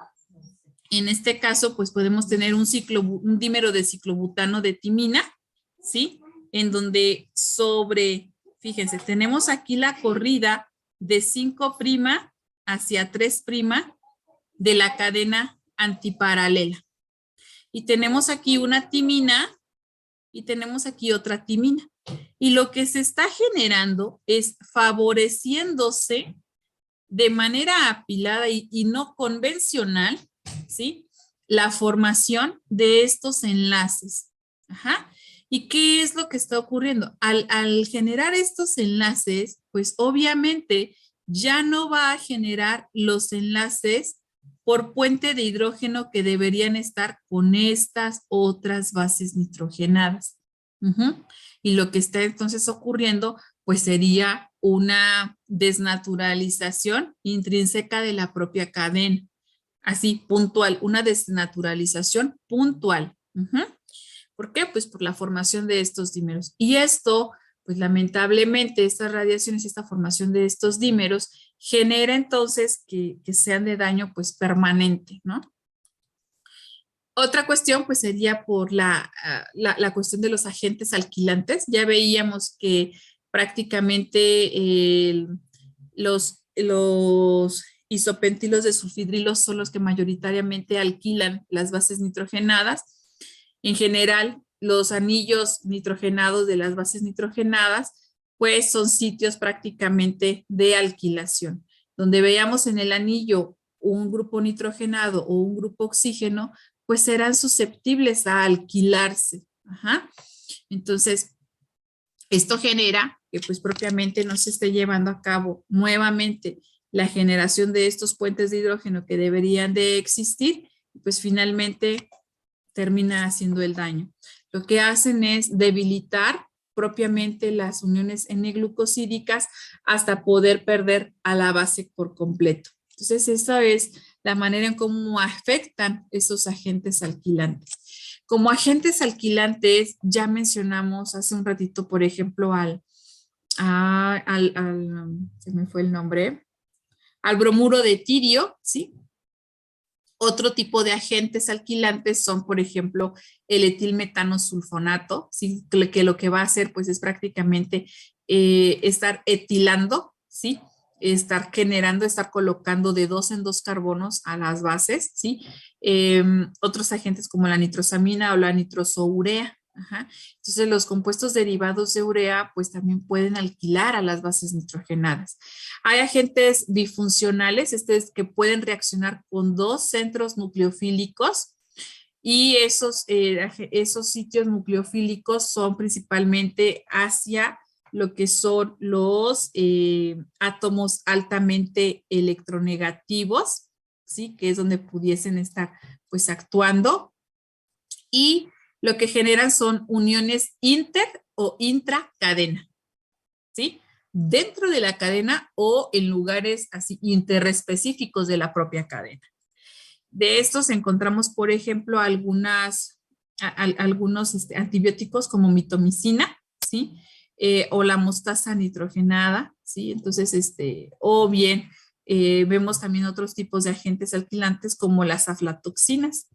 Speaker 2: en este caso, pues podemos tener un dímero de ciclobutano de timina, ¿sí? En donde fíjense, tenemos aquí la corrida de 5' hacia 3' de la cadena antiparalela. Y tenemos aquí una timina y tenemos aquí otra timina. Y lo que se está generando es favoreciéndose de manera apilada y no convencional, ¿sí? La formación de estos enlaces. Ajá. ¿Y qué es lo que está ocurriendo? Al generar estos enlaces, pues obviamente ya no va a generar los enlaces por puente de hidrógeno que deberían estar con estas otras bases nitrogenadas. Y lo que está entonces ocurriendo, pues sería una desnaturalización intrínseca de la propia cadena. Así, puntual, una desnaturalización puntual. ¿Por qué? Pues por la formación de estos dímeros. Y esto, pues lamentablemente, estas radiaciones, esta formación de estos dímeros, genera entonces que sean de daño pues permanente, ¿no? Otra cuestión pues sería por la cuestión de los agentes alquilantes. Ya veíamos que prácticamente los isopentilos de sulfidrilos son los que mayoritariamente alquilan las bases nitrogenadas. En general, los anillos nitrogenados de las bases nitrogenadas pues son sitios prácticamente de alquilación. Donde veamos en el anillo un grupo nitrogenado o un grupo oxígeno, pues serán susceptibles a alquilarse. Ajá. Entonces, esto genera que pues propiamente no se esté llevando a cabo nuevamente la generación de estos puentes de hidrógeno que deberían de existir, pues finalmente termina haciendo el daño. Lo que hacen es debilitar propiamente las uniones N-glucosídicas hasta poder perder a la base por completo. Entonces, esa es la manera en cómo afectan esos agentes alquilantes. Como agentes alquilantes, ya mencionamos hace un ratito, por ejemplo, se me fue el nombre, al bromuro de tirio, ¿sí? Otro tipo de agentes alquilantes son, por ejemplo, el etilmetanosulfonato, ¿sí? Que lo que va a hacer, pues, es prácticamente estar etilando, ¿sí? Estar generando, estar colocando de 2 en 2 carbonos a las bases, ¿sí? Otros agentes como la nitrosamina o la nitrosourea. Ajá. Entonces, los compuestos derivados de urea, pues también pueden alquilar a las bases nitrogenadas. Hay agentes bifuncionales, que pueden reaccionar con 2 centros nucleofílicos, y esos sitios nucleofílicos son principalmente hacia lo que son los átomos altamente electronegativos, ¿sí? Que es donde pudiesen estar pues actuando, y lo que generan son uniones inter o intracadena, ¿sí? Dentro de la cadena o en lugares así interespecíficos de la propia cadena. De estos encontramos, por ejemplo, algunos antibióticos como mitomicina, ¿sí? O la mostasa nitrogenada, ¿sí? Entonces, o bien vemos también otros tipos de agentes alquilantes como las aflatoxinas.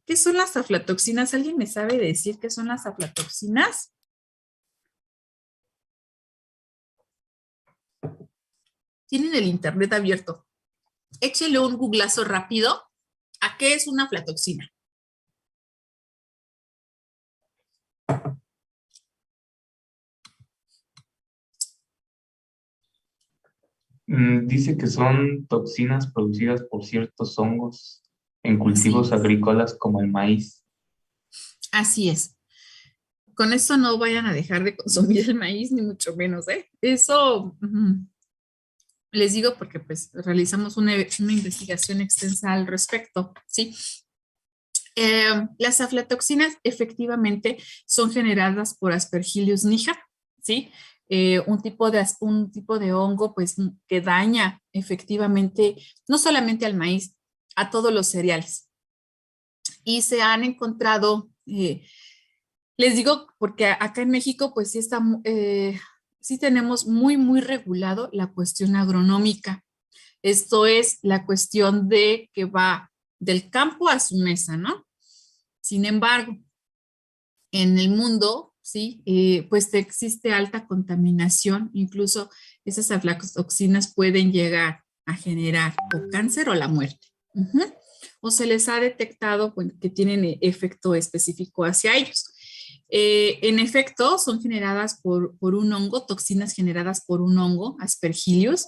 Speaker 2: ¿Qué son las aflatoxinas? ¿Alguien me sabe decir qué son las aflatoxinas? Tienen el internet abierto. Échele un googlazo rápido a qué es una aflatoxina.
Speaker 5: Dice que son toxinas producidas por ciertos hongos en cultivos
Speaker 2: Sí,
Speaker 5: agrícolas como el maíz.
Speaker 2: así es. Con esto no vayan a dejar de consumir el maíz, ni mucho menos, ¿eh? Eso les digo porque pues realizamos una investigación extensa al respecto, ¿sí? Las aflatoxinas efectivamente son generadas por Aspergillus niger, ¿sí? un tipo de hongo pues que daña efectivamente no solamente al maíz, a todos los cereales. Y se han encontrado, les digo, porque acá en México pues sí sí tenemos muy regulado la cuestión agronómica. Esto es la cuestión de que va del campo a su mesa, ¿no? Sin embargo, en el mundo, ¿sí? Pues existe alta contaminación, incluso esas aflatoxinas pueden llegar a generar o cáncer o la muerte. Ujú. O se les ha detectado pues, que tienen efecto específico hacia ellos. En efecto, son generadas por un hongo, toxinas generadas por un hongo, Aspergillus,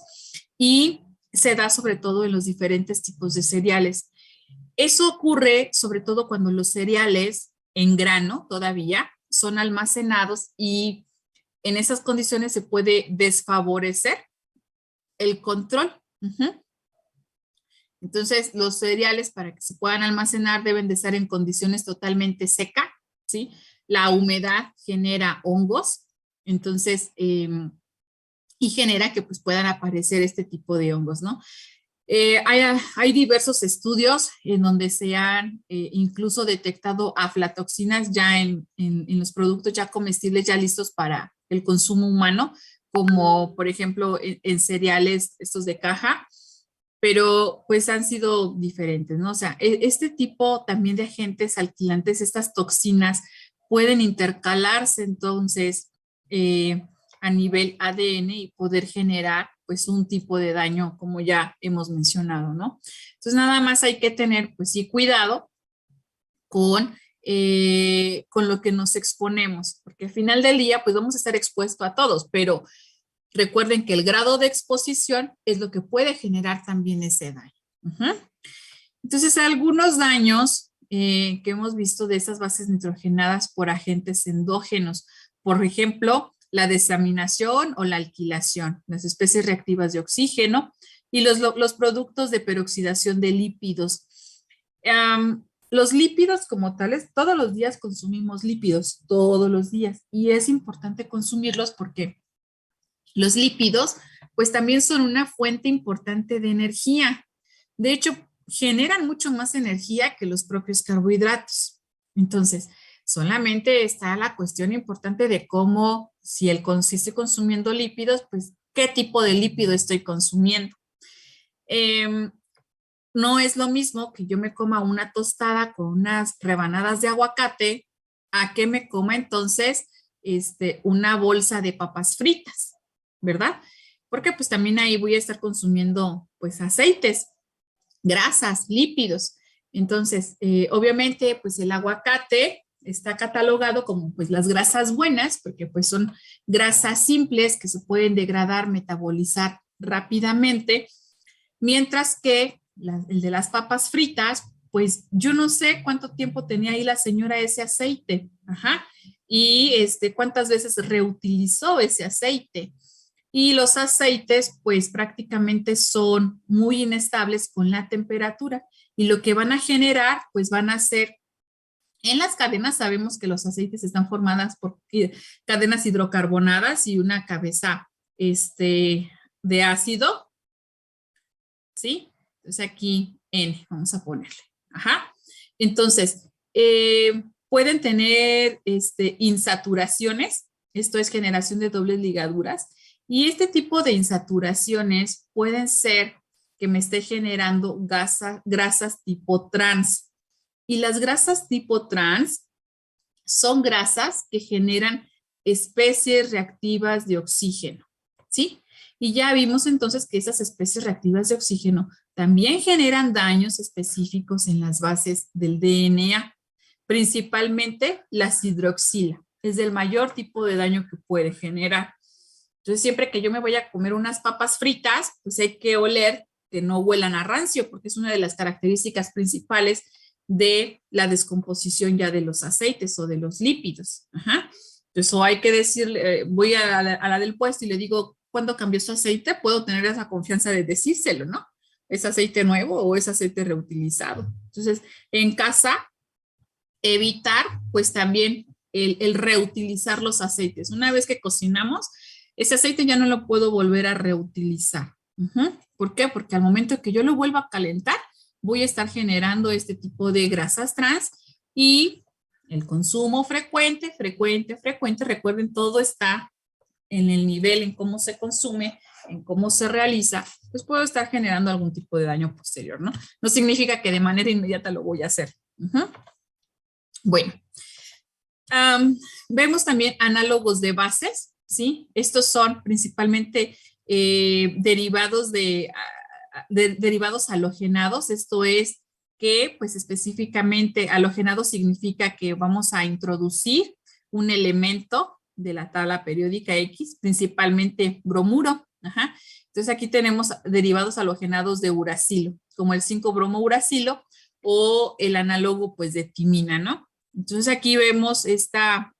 Speaker 2: y se da sobre todo en los diferentes tipos de cereales. Eso ocurre sobre todo cuando los cereales en grano todavía son almacenados y en esas condiciones se puede desfavorecer el control. Uh-huh. Entonces, los cereales para que se puedan almacenar deben de estar en condiciones totalmente secas, ¿sí? La humedad genera hongos, entonces, y genera que pues puedan aparecer este tipo de hongos, ¿no? Hay diversos estudios en donde se han incluso detectado aflatoxinas ya en los productos ya comestibles, ya listos para el consumo humano, como por ejemplo en cereales estos de caja, pero pues han sido diferentes, ¿no? O sea, este tipo también de agentes alquilantes, estas toxinas, pueden intercalarse entonces a nivel ADN y poder generar pues un tipo de daño como ya hemos mencionado, ¿no? Entonces nada más hay que tener pues sí cuidado con lo que nos exponemos, porque al final del día pues vamos a estar expuestos a todos, pero recuerden que el grado de exposición es lo que puede generar también ese daño. Uh-huh. Entonces, algunos daños que hemos visto de esas bases nitrogenadas por agentes endógenos, por ejemplo, la desaminación o la alquilación, las especies reactivas de oxígeno y los productos de peroxidación de lípidos. Los lípidos como tales, todos los días consumimos lípidos, todos los días, y es importante consumirlos porque los lípidos, pues también son una fuente importante de energía. De hecho, generan mucho más energía que los propios carbohidratos. Entonces, solamente está la cuestión importante de cómo, si estoy consumiendo lípidos, pues qué tipo de lípido estoy consumiendo. No es lo mismo que yo me coma una tostada con unas rebanadas de aguacate a que me coma entonces una bolsa de papas fritas, ¿verdad? Porque pues también ahí voy a estar consumiendo pues aceites, grasas, lípidos. Entonces, obviamente pues el aguacate está catalogado como pues las grasas buenas, porque pues son grasas simples que se pueden degradar, metabolizar rápidamente, mientras que el de las papas fritas, pues yo no sé cuánto tiempo tenía ahí la señora ese aceite, ajá, y cuántas veces reutilizó ese aceite. Y los aceites, pues prácticamente son muy inestables con la temperatura y lo que van a generar, pues van a ser, en las cadenas sabemos que los aceites están formadas por cadenas hidrocarbonadas y una cabeza de ácido, ¿sí? Entonces aquí N, vamos a ponerle. Ajá. Entonces, pueden tener insaturaciones, esto es generación de dobles ligaduras, y este tipo de insaturaciones pueden ser que me esté generando grasas tipo trans. Y las grasas tipo trans son grasas que generan especies reactivas de oxígeno, ¿sí? Y ya vimos entonces que esas especies reactivas de oxígeno también generan daños específicos en las bases del DNA, principalmente la hidroxila. Es el mayor tipo de daño que puede generar. Entonces, siempre que yo me voy a comer unas papas fritas, pues hay que oler que no huelan a rancio, porque es una de las características principales de la descomposición ya de los aceites o de los lípidos. Ajá. Entonces, o hay que decirle, voy a la del puesto y le digo, ¿cuándo cambió su aceite? Puedo tener esa confianza de decírselo, ¿no? ¿Es aceite nuevo o es aceite reutilizado? Entonces, en casa, evitar, pues también el reutilizar los aceites. Una vez que cocinamos, ese aceite ya no lo puedo volver a reutilizar. ¿Por qué? Porque al momento que yo lo vuelva a calentar, voy a estar generando este tipo de grasas trans y el consumo frecuente, recuerden, todo está en el nivel, en cómo se consume, en cómo se realiza, pues puedo estar generando algún tipo de daño posterior, ¿no? No significa que de manera inmediata lo voy a hacer. Bueno, vemos también análogos de bases, ¿sí? Estos son principalmente derivados derivados halogenados, esto es que pues específicamente halogenado significa que vamos a introducir un elemento de la tabla periódica X, principalmente bromuro. Entonces aquí tenemos derivados halogenados de uracilo, como el 5-bromouracilo o el análogo pues de timina, ¿no? Entonces aquí vemos estas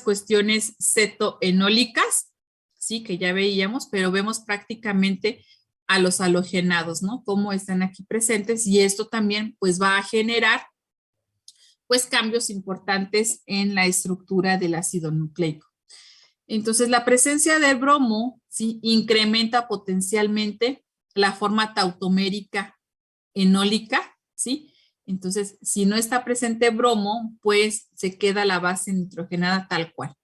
Speaker 2: cuestiones cetoenólicas, sí, que ya veíamos, pero vemos prácticamente a los halogenados, ¿no? Cómo están aquí presentes y esto también pues va a generar pues cambios importantes en la estructura del ácido nucleico. Entonces la presencia del bromo, ¿sí? Incrementa potencialmente la forma tautomérica enólica, ¿sí? Entonces, si no está presente bromo, pues se queda la base nitrogenada tal cual.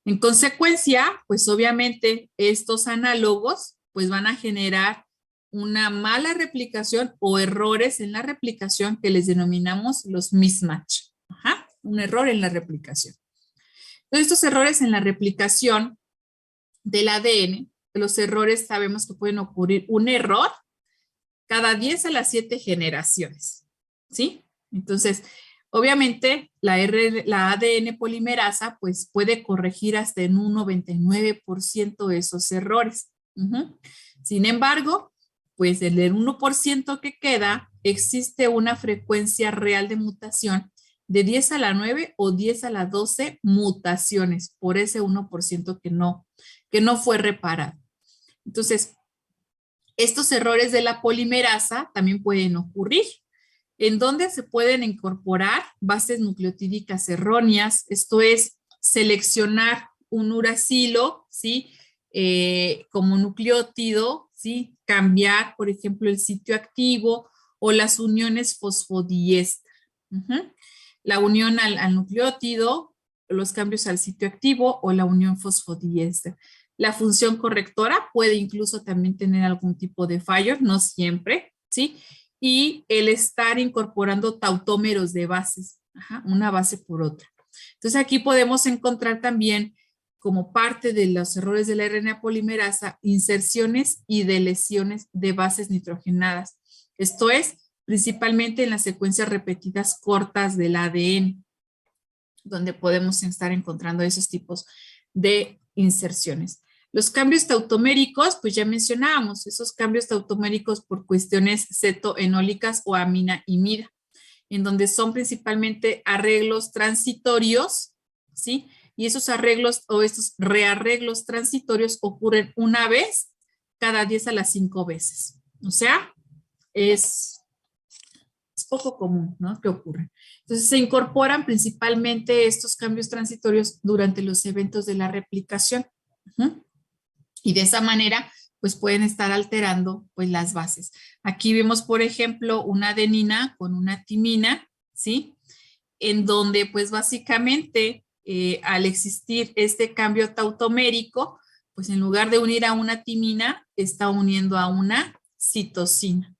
Speaker 2: En consecuencia, pues obviamente estos análogos pues van a generar una mala replicación o errores en la replicación que les denominamos los mismatch. Un error en la replicación. Entonces, estos errores en la replicación del ADN, los errores sabemos que pueden ocurrir un error cada 10 a las 7 generaciones, ¿sí? Entonces, obviamente, la ADN polimerasa, pues, puede corregir hasta en un 99% esos errores. Sin embargo, pues, en el 1% que queda, existe una frecuencia real de mutación de 10 a la 9 o 10 a la 12 mutaciones por ese 1% que no fue reparado. Entonces, estos errores de la polimerasa también pueden ocurrir, en donde se pueden incorporar bases nucleotídicas erróneas, esto es, seleccionar un uracilo, ¿sí? Como nucleótido, ¿sí? Cambiar, por ejemplo, el sitio activo o las uniones fosfodiéster. La unión al nucleótido, los cambios al sitio activo o la unión fosfodiéster. La función correctora puede incluso también tener algún tipo de fallo, no siempre, ¿sí? Y el estar incorporando tautómeros de bases, una base por otra. Entonces aquí podemos encontrar también como parte de los errores de la RNA polimerasa, inserciones y deleciones de bases nitrogenadas. Esto es, principalmente en las secuencias repetidas cortas del ADN, donde podemos estar encontrando esos tipos de inserciones. Los cambios tautoméricos, pues ya mencionábamos, esos cambios tautoméricos por cuestiones cetoenólicas o amina-imida, en donde son principalmente arreglos transitorios, ¿sí? Y esos arreglos o estos rearreglos transitorios ocurren una vez cada 10 a las 5 veces. O sea, es poco común, ¿no? Que ocurre. Entonces se incorporan principalmente estos cambios transitorios durante los eventos de la replicación. Y de esa manera, pues pueden estar alterando pues las bases. Aquí vemos, por ejemplo, una adenina con una timina, ¿sí? En donde pues básicamente al existir este cambio tautomérico, pues en lugar de unir a una timina, está uniendo a una citosina.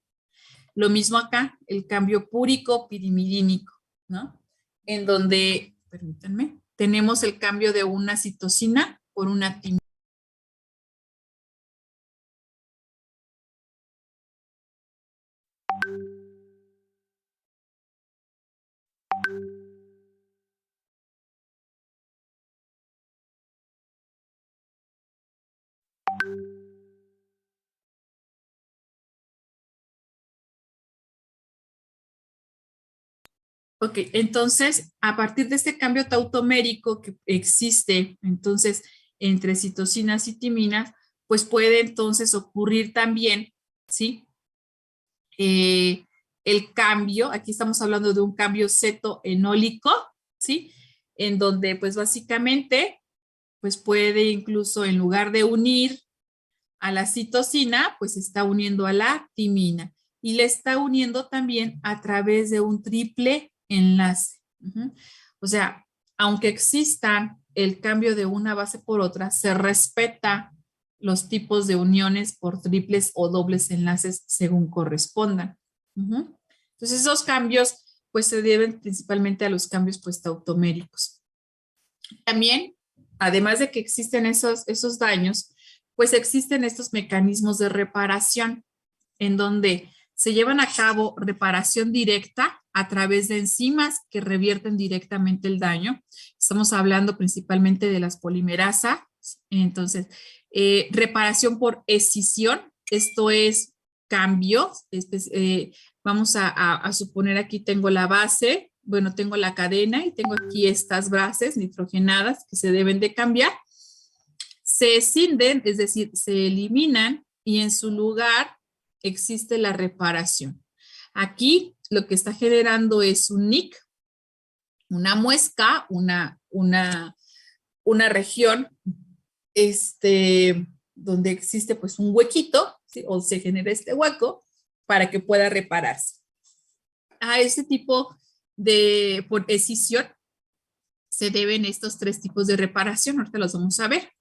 Speaker 2: Lo mismo acá, el cambio púrico pirimidínico, ¿no? En donde, permítanme, tenemos el cambio de una citosina por una timina. Ok, entonces, a partir de este cambio tautomérico que existe, entonces, entre citosinas y timinas, pues puede entonces ocurrir también, ¿sí? El cambio, aquí estamos hablando de un cambio cetoenólico, ¿sí? En donde, pues, básicamente, pues puede incluso en lugar de unir a la citosina, pues está uniendo a la timina y le está uniendo también a través de un triple enlace. O sea, aunque exista el cambio de una base por otra, se respeta los tipos de uniones por triples o dobles enlaces según correspondan. Entonces, esos cambios pues se deben principalmente a los cambios pues tautoméricos. También, además de que existen esos daños, pues existen estos mecanismos de reparación en donde se llevan a cabo reparación directa a través de enzimas que revierten directamente el daño. Estamos hablando principalmente de las polimerasas. Entonces, reparación por escisión, esto es cambios. Vamos a suponer aquí tengo la base, bueno, tengo la cadena y tengo aquí estas bases nitrogenadas que se deben de cambiar. Se escinden, es decir, se eliminan y en su lugar existe la reparación. Aquí lo que está generando es un nick, una muesca, una región donde existe pues un huequito, ¿sí? O se genera este hueco para que pueda repararse. A ese tipo de por escisión se deben estos tres tipos de reparación. Ahorita los vamos a ver.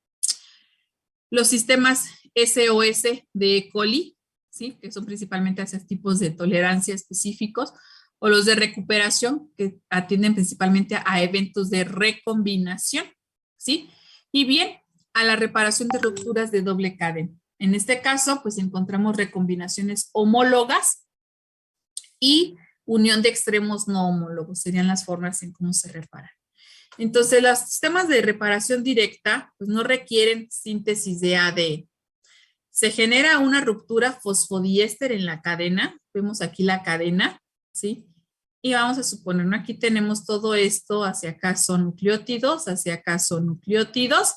Speaker 2: Los sistemas SOS de E. coli, ¿sí? Que son principalmente a esos tipos de tolerancia específicos, o los de recuperación, que atienden principalmente a eventos de recombinación, ¿sí? Y bien, a la reparación de rupturas de doble cadena. En este caso, pues encontramos recombinaciones homólogas y unión de extremos no homólogos, serían las formas en cómo se reparan. Entonces, los sistemas de reparación directa pues no requieren síntesis de ADN. Se genera una ruptura fosfodiéster en la cadena, vemos aquí la cadena, ¿sí? Y vamos a suponer, ¿no? Aquí tenemos todo esto, hacia acá son nucleótidos, hacia acá son nucleótidos,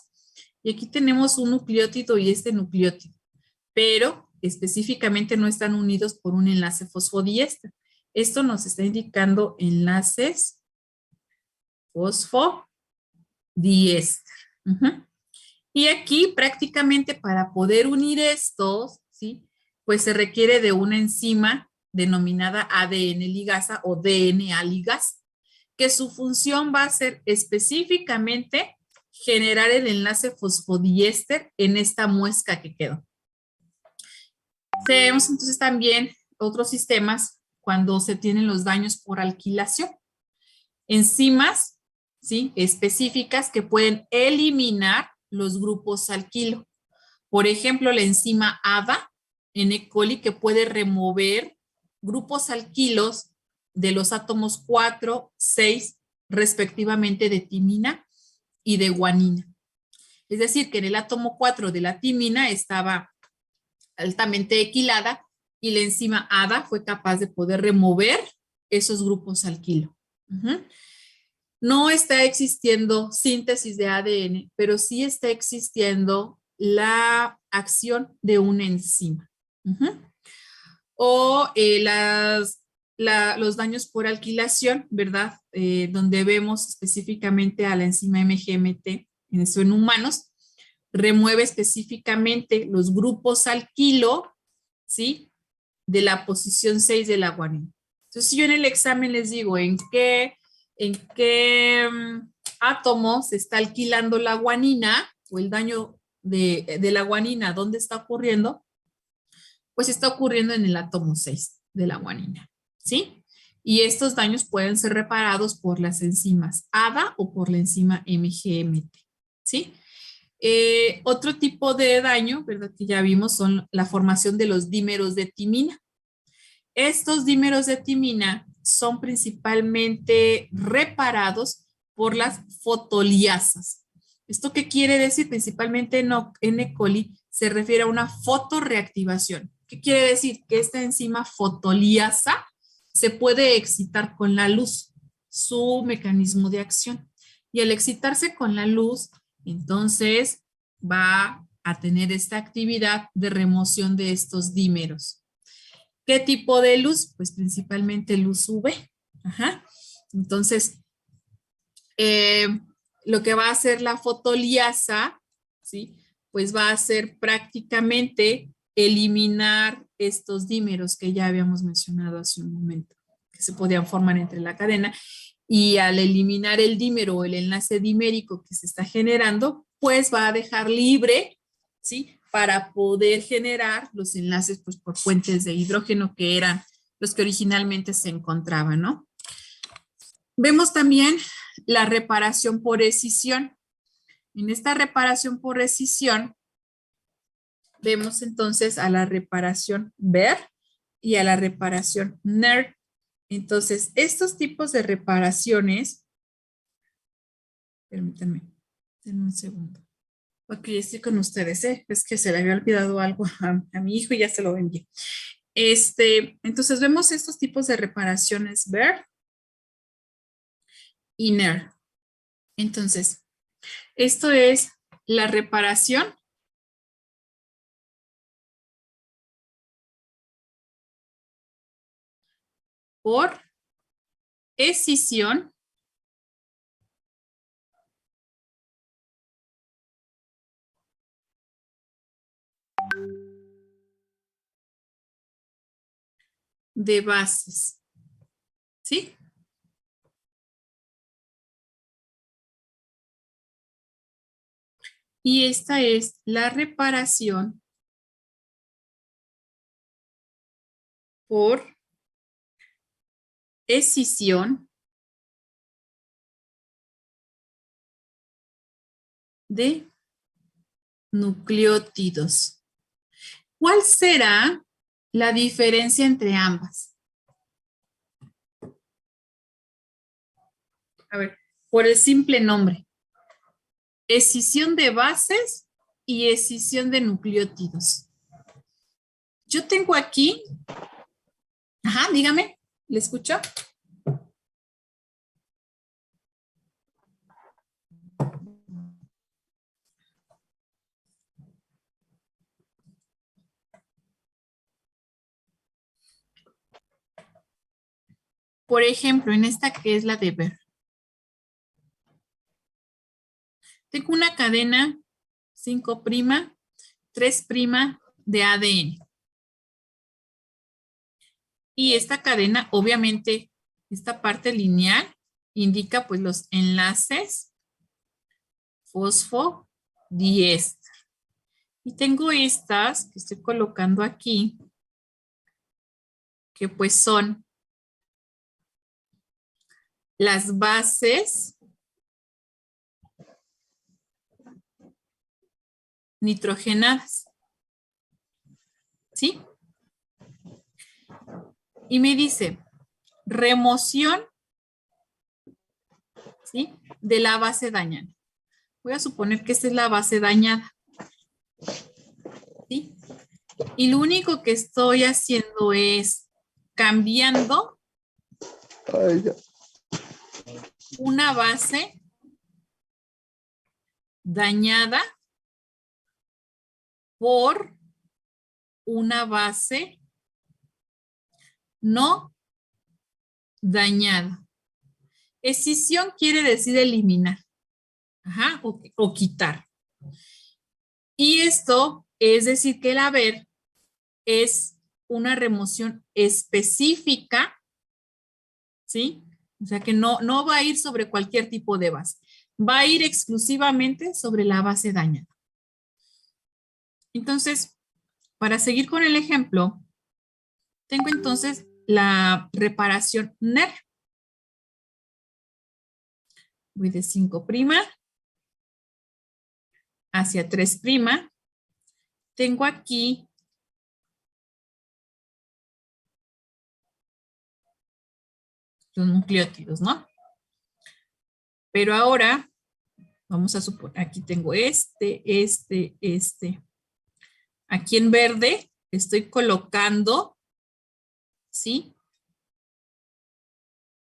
Speaker 2: y aquí tenemos un nucleótido y este nucleótido, pero específicamente no están unidos por un enlace fosfodiéster. Esto nos está indicando enlaces fosfodiéster. Y aquí prácticamente para poder unir estos, ¿sí? Pues se requiere de una enzima denominada ADN ligasa o DNA ligasa, que su función va a ser específicamente generar el enlace fosfodiéster en esta muesca que quedó. Tenemos entonces también otros sistemas cuando se tienen los daños por alquilación. Enzimas, ¿sí? Específicas que pueden eliminar los grupos alquilo. Por ejemplo, la enzima ADA en E. coli que puede remover grupos alquilos de los átomos 4, 6, respectivamente de timina y de guanina. Es decir, que en el átomo 4 de la timina estaba altamente equilada y la enzima ADA fue capaz de poder remover esos grupos alquilo. No está existiendo síntesis de ADN, pero sí está existiendo la acción de una enzima. O los daños por alquilación, ¿verdad? Donde vemos específicamente a la enzima MGMT en humanos, remueve específicamente los grupos alquilo, ¿sí? De la posición 6 de la guanina. Entonces, si yo en el examen les digo en qué átomo se está alquilando la guanina o el daño de la guanina, ¿dónde está ocurriendo? Pues está ocurriendo en el átomo 6 de la guanina, ¿sí? Y estos daños pueden ser reparados por las enzimas ADA o por la enzima MGMT, ¿sí? Otro tipo de daño, ¿verdad? Que ya vimos son la formación de los dímeros de timina. Estos dímeros de timina son principalmente reparados por las fotoliasas. ¿Esto qué quiere decir? Principalmente en E. coli se refiere a una fotorreactivación. ¿Qué quiere decir? Que esta enzima fotoliasa se puede excitar con la luz, su mecanismo de acción. Y al excitarse con la luz, entonces va a tener esta actividad de remoción de estos dímeros. ¿Qué tipo de luz? Pues principalmente luz UV. Entonces, lo que va a hacer la fotoliasa, ¿sí? Pues va a ser prácticamente eliminar estos dímeros que ya habíamos mencionado hace un momento, que se podían formar entre la cadena, y al eliminar el dímero o el enlace dimérico que se está generando, pues va a dejar libre, ¿sí? Para poder generar los enlaces pues, por puentes de hidrógeno que eran los que originalmente se encontraban, ¿no? Vemos también la reparación por escisión. En esta reparación por escisión, vemos entonces a la reparación Ver y a la reparación NER. Entonces, estos tipos de reparaciones, permítanme, denme un segundo. Ok, estoy con ustedes, ¿eh? Es que se le había olvidado algo a mi hijo y ya se lo envié. Entonces, vemos estos tipos de reparaciones Ver y NER. Entonces, esto es la reparación por escisión de bases, ¿sí? Y esta es la reparación por escisión de nucleótidos. ¿Cuál será la diferencia entre ambas? A ver, por el simple nombre. Escisión de bases y escisión de nucleótidos. Yo tengo aquí, ajá, dígame, ¿le escucho? Por ejemplo, en esta que es la de Ver. Tengo una cadena 5', 3' de ADN. Y esta cadena, obviamente, esta parte lineal indica pues los enlaces fosfodiéster. Y tengo estas que estoy colocando aquí, que pues son las bases nitrogenadas. ¿Sí? Y me dice, remoción, ¿sí? De la base dañada. Voy a suponer que esta es la base dañada. ¿Sí? Y lo único que estoy haciendo es cambiando una base dañada por una base no dañada. Escisión quiere decir eliminar, ajá, o quitar. Y esto es decir que el haber es una remoción específica, ¿sí? O sea que no va a ir sobre cualquier tipo de base. Va a ir exclusivamente sobre la base dañada. Entonces, para seguir con el ejemplo, tengo entonces la reparación NER. Voy de 5' hacia 3'. Tengo aquí los nucleótidos, ¿no? Pero ahora, vamos a suponer, aquí tengo este. Aquí en verde estoy colocando, ¿sí?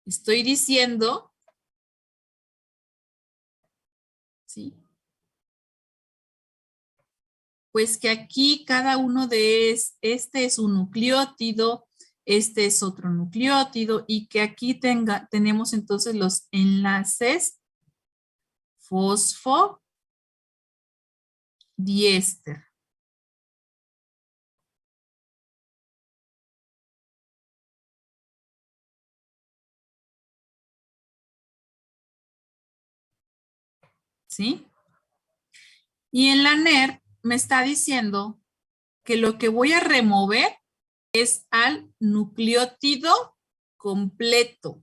Speaker 2: Estoy diciendo, ¿sí? Pues que aquí cada uno de este es un nucleótido, este es otro nucleótido y que aquí tenemos entonces los enlaces fosfodiéster. ¿Sí? Y en la NER me está diciendo que lo que voy a remover es al nucleótido completo.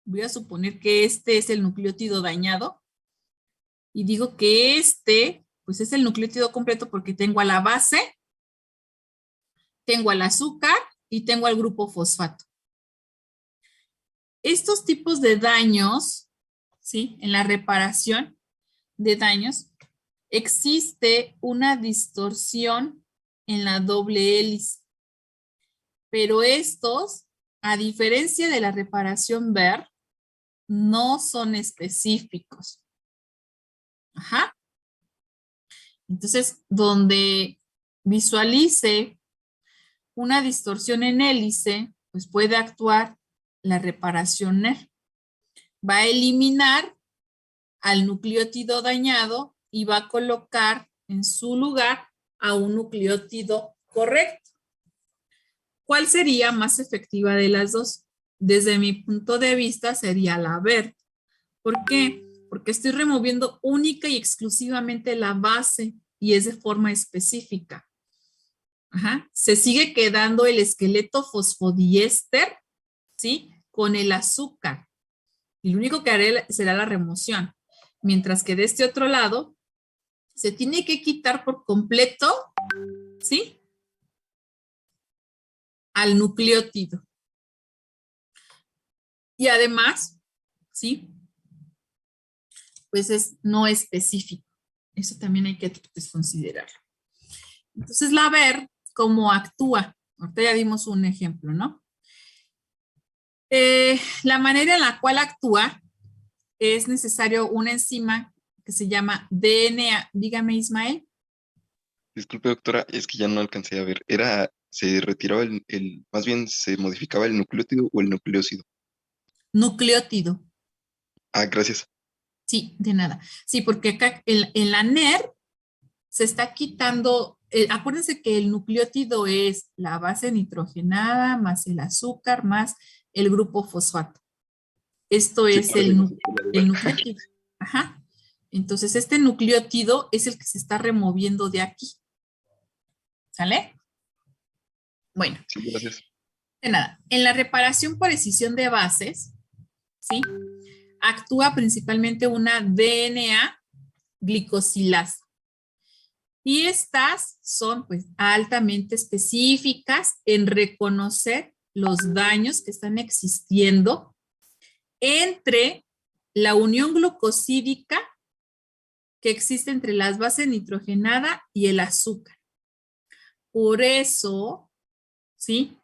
Speaker 2: Voy a suponer que este es el nucleótido dañado. Y digo que este, pues es el nucleótido completo porque tengo a la base, tengo al azúcar y tengo al grupo fosfato. Estos tipos de daños, ¿sí? En la reparación de daños, existe una distorsión en la doble hélice. Pero estos, a diferencia de la reparación Ver, no son específicos. Ajá. Entonces, donde visualice una distorsión en hélice, pues puede actuar la reparación NER. Va a eliminar al nucleótido dañado y va a colocar en su lugar a un nucleótido correcto. ¿Cuál sería más efectiva de las dos? Desde mi punto de vista sería la Ver. ¿Por qué? Porque estoy removiendo única y exclusivamente la base y es de forma específica. Ajá. Se sigue quedando el esqueleto fosfodiéster, ¿sí? Con el azúcar. Y lo único que haré será la remoción. Mientras que de este otro lado, se tiene que quitar por completo, ¿sí? Al nucleótido. Y además, ¿sí? Pues es no específico. Eso también hay que considerarlo. Entonces, la Ver cómo actúa. Ahorita ya dimos un ejemplo, ¿no? La manera en la cual actúa es necesario una enzima que se llama DNA. Dígame, Ismael.
Speaker 3: Disculpe, doctora, es que ya no alcancé a ver. Se retiraba más bien se modificaba el nucleótido o el nucleócido.
Speaker 2: Nucleótido.
Speaker 3: Ah, gracias.
Speaker 2: Sí, de nada. Sí, porque acá en la NER se está quitando, acuérdense que el nucleótido es la base nitrogenada más el azúcar más el grupo fosfato. Esto
Speaker 3: Sí,
Speaker 2: es
Speaker 3: por eso me surgió la
Speaker 2: el
Speaker 3: duda.
Speaker 2: nucleótido. Ajá. Entonces, este nucleótido es el que se está removiendo de aquí. ¿Sale? Bueno,
Speaker 3: Sí, gracias.
Speaker 2: de nada. En la reparación por escisión de bases, ¿sí? Actúa principalmente una DNA glicosilasa. Y estas son pues altamente específicas en reconocer los daños que están existiendo entre la unión glucosídica que existe entre las bases nitrogenada y el azúcar. Por eso, ¿sí?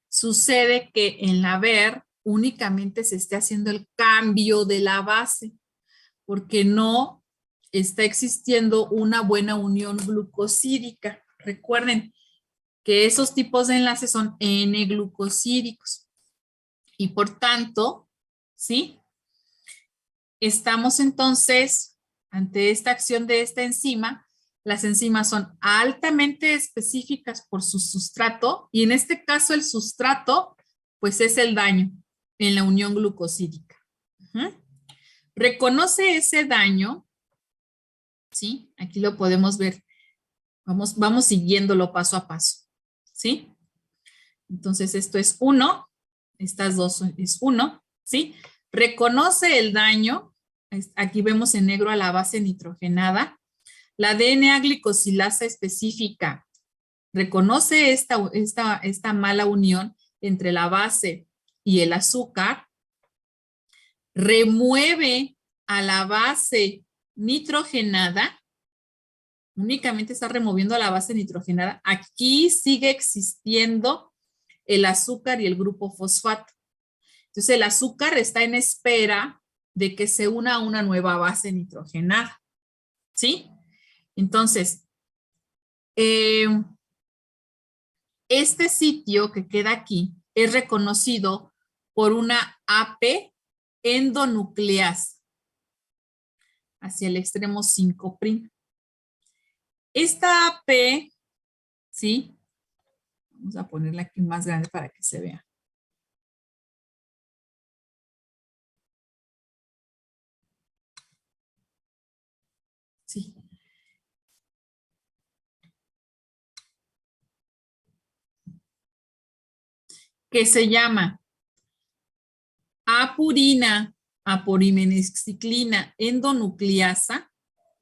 Speaker 2: Sucede que en la Ver únicamente se esté haciendo el cambio de la base, porque no está existiendo una buena unión glucosídica. Recuerden que esos tipos de enlaces son N-glucosídicos. Y por tanto, ¿sí? Estamos entonces ante esta acción de esta enzima. Las enzimas son altamente específicas por su sustrato y en este caso el sustrato pues es el daño en la unión glucosídica. Reconoce ese daño, ¿sí? Aquí lo podemos ver. Vamos siguiéndolo paso a paso, ¿sí? Entonces esto es 1, estas dos es 1, ¿sí? Reconoce el daño, aquí vemos en negro a la base nitrogenada. La DNA glicosilasa específica reconoce esta mala unión entre la base y el azúcar, remueve a la base nitrogenada, únicamente está removiendo a la base nitrogenada. Aquí sigue existiendo el azúcar y el grupo fosfato. Entonces el azúcar está en espera de que se una a una nueva base nitrogenada, ¿sí? Entonces, este sitio que queda aquí es reconocido por una AP endonucleasa. hacia el extremo 5'. Esta AP, ¿sí? Vamos a ponerla aquí más grande para que se vea. Sí. Que se llama apurina, aporimenesciclina endonucleasa,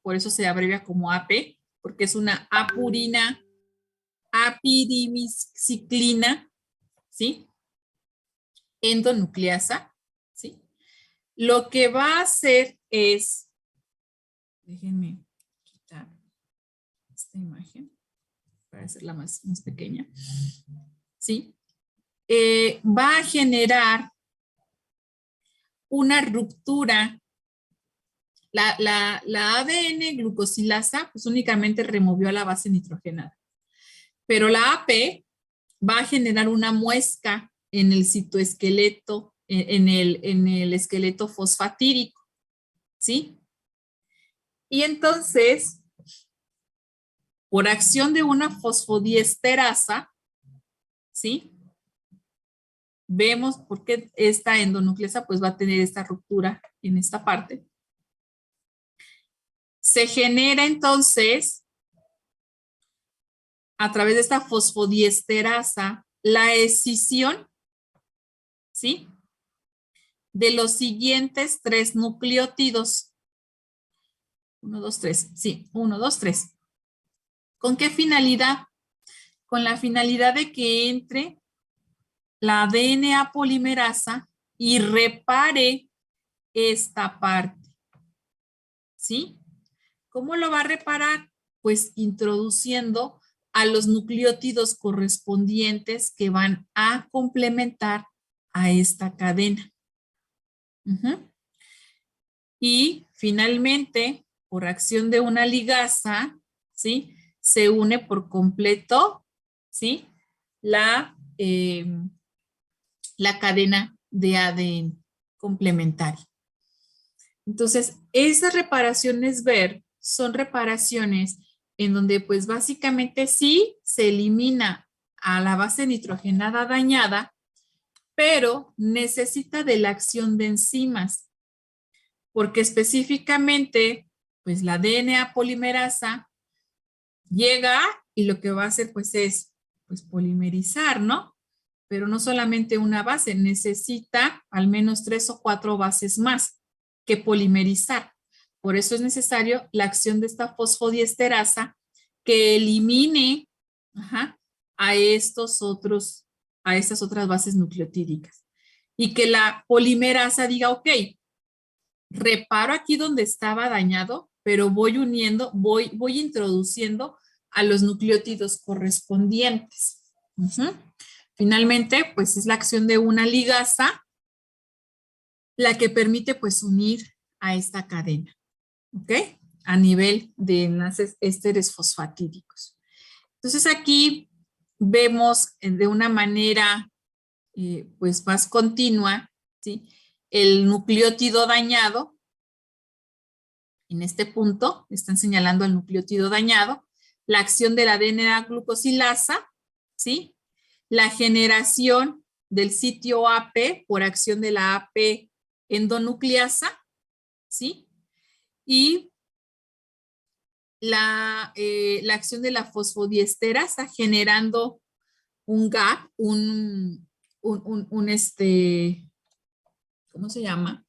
Speaker 2: por eso se abrevia como AP, porque es una apurina apirimiciclina, ¿sí? Endonucleasa, ¿sí? Lo que va a hacer es, déjenme quitar esta imagen para hacerla más pequeña, ¿sí? Va a generar una ruptura. La ADN glucosilasa pues únicamente removió a la base nitrogenada, pero la AP va a generar una muesca en el citoesqueleto, en el esqueleto fosfatídico, ¿sí? Y entonces, por acción de una fosfodiesterasa, ¿sí? Vemos por qué esta endonucleasa pues va a tener esta ruptura en esta parte. Se genera entonces, a través de esta fosfodiesterasa, la escisión, ¿sí? De los siguientes 3 nucleótidos. 1, 2, 3. Sí, 1, 2, 3. ¿Con qué finalidad? Con la finalidad de que entre la DNA polimerasa y repare esta parte, ¿sí? ¿Cómo lo va a reparar? Pues introduciendo a los nucleótidos correspondientes que van a complementar a esta cadena. Y finalmente, por acción de una ligasa, ¿sí? Se une por completo, ¿sí? La cadena de ADN complementaria. Entonces, esas reparaciones VER son reparaciones en donde pues básicamente sí se elimina a la base nitrogenada dañada, pero necesita de la acción de enzimas, porque específicamente pues la DNA polimerasa llega y lo que va a hacer pues es pues polimerizar, ¿no? Pero no solamente una base, necesita al menos 3 o 4 bases más que polimerizar. Por eso es necesario la acción de esta fosfodiesterasa que elimine a estas otras bases nucleotídicas. Y que la polimerasa diga, ok, reparo aquí donde estaba dañado, pero voy uniendo, voy introduciendo a los nucleótidos correspondientes. Finalmente, pues es la acción de una ligasa la que permite pues unir a esta cadena, ¿ok? A nivel de enlaces ésteres fosfatídicos. Entonces aquí vemos de una manera pues más continua, ¿sí? El nucleótido dañado, en este punto están señalando el nucleótido dañado, la acción de la DNA glucosilasa, ¿sí? La generación del sitio AP por acción de la AP endonucleasa, ¿sí? Y la acción de la fosfodiesterasa generando un gap, ¿cómo se llama?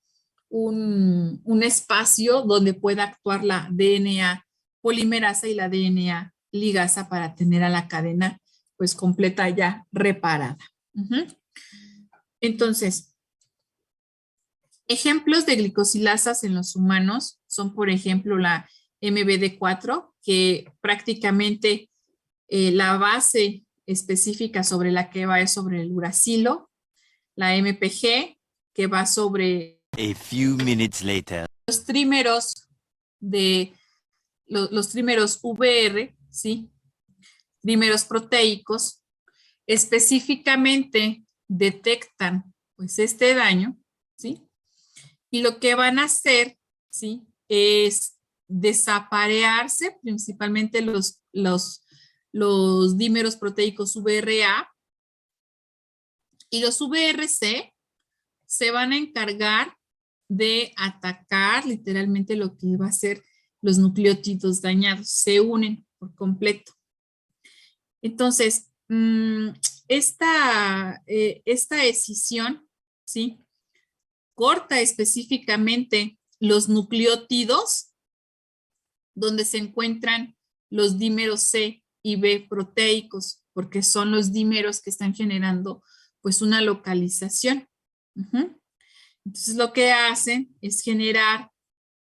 Speaker 2: Un espacio donde pueda actuar la DNA polimerasa y la DNA ligasa para tener a la cadena pues completa ya reparada. Entonces, ejemplos de glicosilasas en los humanos son, por ejemplo, la MBD4, que prácticamente la base específica sobre la que va es sobre el uracilo, la MPG, que va sobre
Speaker 4: A few minutes later.
Speaker 2: los trímeros los trímeros VR, ¿sí? Trímeros proteicos, específicamente detectan pues este daño, ¿sí? Y lo que van a hacer, ¿sí? es desaparearse principalmente los dímeros proteicos VRA, y los VRC se van a encargar de atacar literalmente lo que va a ser los nucleótidos dañados, se unen por completo. Entonces, esta escisión, ¿sí?, corta específicamente los nucleótidos donde se encuentran los dímeros C y B proteicos, porque son los dímeros que están generando pues una localización. Entonces lo que hacen es generar